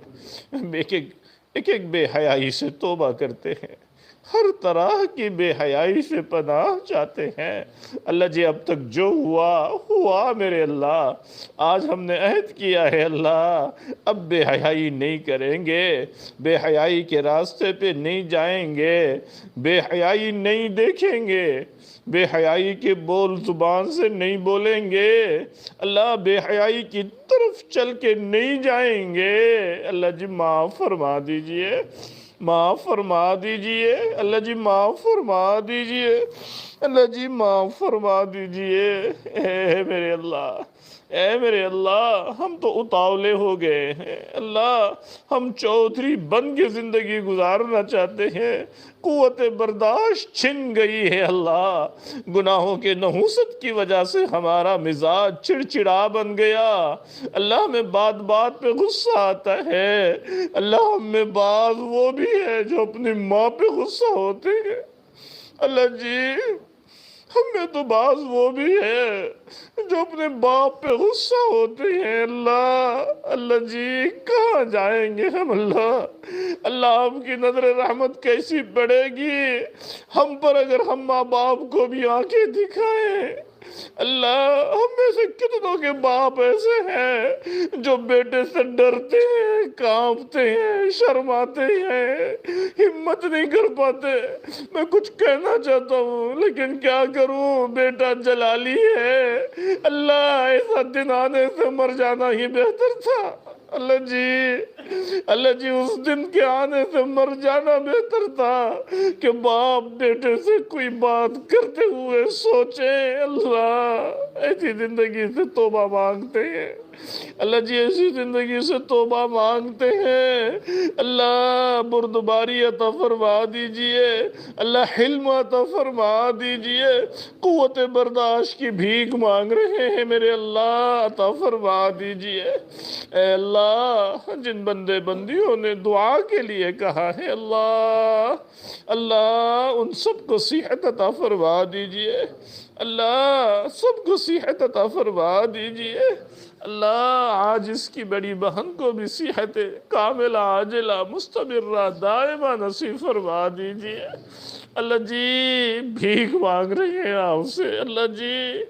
ایک ایک بے حیائی سے توبہ کرتے ہیں، ہر طرح کی بے حیائی سے پناہ چاہتے ہیں، اللہ جی اب تک جو ہوا میرے اللہ، آج ہم نے عہد کیا ہے اللہ اب بے حیائی نہیں کریں گے، بے حیائی کے راستے پہ نہیں جائیں گے، بے حیائی نہیں دیکھیں گے، بے حیائی کے بول زبان سے نہیں بولیں گے، اللہ بے حیائی کی طرف چل کے نہیں جائیں گے، اللہ جی معاف فرما دیجئے، معاف فرما دیجئے، اللہ جی معاف فرما دیجئے، اللہ جی معاف فرما دیجئے، اے میرے اللہ اے میرے اللہ ہم تو اتاولے ہو گئے ہیں اللہ، ہم چودھری بن کے زندگی گزارنا چاہتے ہیں، قوت برداشت چھن گئی ہے اللہ، گناہوں کے نحوست کی وجہ سے ہمارا مزاج چڑچڑا بن گیا اللہ، ہمیں بات بات پہ غصہ آتا ہے اللہ، ہم میں بعض وہ بھی ہے جو اپنی ماں پہ غصہ ہوتے ہیں اللہ جی، ہم میں تو بعض وہ بھی ہے جو اپنے باپ پہ غصہ ہوتے ہیں اللہ، اللہ جی کہاں جائیں گے ہم اللہ، اللہ آپ کی نظر رحمت کیسی پڑے گی ہم پر اگر ہم ماں باپ کو بھی آنکھیں دکھائیں اللہ، ہم میں سے کتنوں کے باپ ایسے ہیں جو بیٹے سے ڈرتے ہیں، کانپتے ہیں، شرماتے ہیں، ہمت نہیں کر پاتے، میں کچھ کہنا چاہتا ہوں لیکن کیا کروں، بیٹا جلالی ہے اللہ، ایسا دن آنے سے مر جانا ہی بہتر تھا اللہ جی، اللہ جی اس دن کے آنے سے مر جانا بہتر تھا کہ باپ بیٹے سے کوئی بات کرتے ہوئے سوچے اللہ، ایسی زندگی سے توبہ مانگتے ہیں اللہ جی، ایسی زندگی سے توبہ مانگتے ہیں اللہ، بردباری عطا فرما دیجئے اللہ، حلم عطا فرما دیجئے، قوت برداشت کی بھیک مانگ رہے ہیں میرے اللہ، عطا فرما دیجئے اے اللہ، جن بندے بندیوں نے دعا کے لیے کہا ہے اللہ، اللہ ان سب کو صحت عطا فرما دیجئے اللہ، سب کو صحت عطا فرما دیجئے اللہ، آج اس کی بڑی بہن کو بھی صحت کاملہ عاجلہ مستمرہ دائمہ نصیب فرما دیجئے اللہ جی، بھیک مانگ رہے ہیں آپ سے اللہ جی،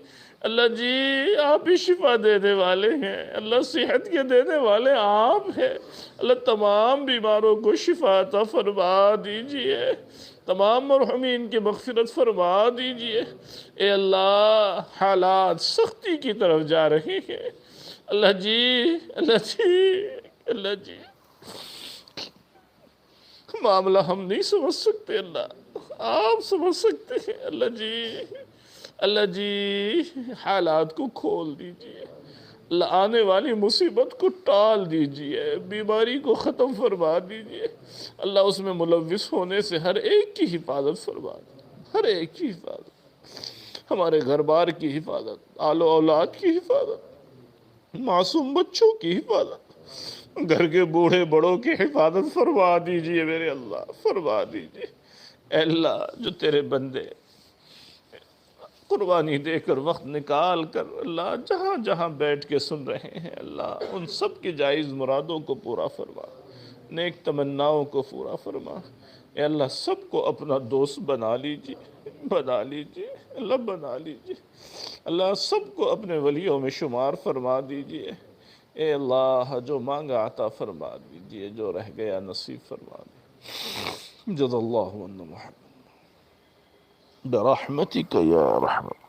اللہ جی آپ ہی شفا دینے والے ہیں اللہ، صحت کے دینے والے آپ ہیں اللہ، تمام بیماروں کو شفا عطا فرما دیجئے، تمام مرحومین کی مغفرت فرما دیجئے اے اللہ، حالات سختی کی طرف جا رہے ہیں اللہ جی، اللہ جی، اللہ جی، معاملہ ہم نہیں سمجھ سکتے اللہ، آپ سمجھ سکتے ہیں اللہ جی، اللہ جی حالات کو کھول دیجئے اللہ، آنے والی مصیبت کو ٹال دیجئے، بیماری کو ختم فرما دیجئے اللہ، اس میں ملوث ہونے سے ہر ایک کی حفاظت فرما دیجئے، ہر ایک کی حفاظت، ہمارے گھر بار کی حفاظت، آل و اولاد کی حفاظت، معصوم بچوں کی حفاظت، گھر کے بوڑھے بڑوں کی حفاظت فرما دیجئے میرے اللہ، فرما دیجئے اے اللہ، جو تیرے بندے قربانی دے کر وقت نکال کر اللہ جہاں جہاں بیٹھ کے سن رہے ہیں اللہ، ان سب کی جائز مرادوں کو پورا فرما، نیک تمناؤں کو پورا فرما اے اللہ، سب کو اپنا دوست بنا لیجئے، بنا لیجئے اللہ، بنا لیجئے اللہ، سب کو اپنے ولیوں میں شمار فرما دیجئے اے اللہ، جو مانگا عطا فرما دیجئے، جو رہ گیا نصیب فرما دیجئے جزا اللہ عنا محمد برحمتک یا رحمت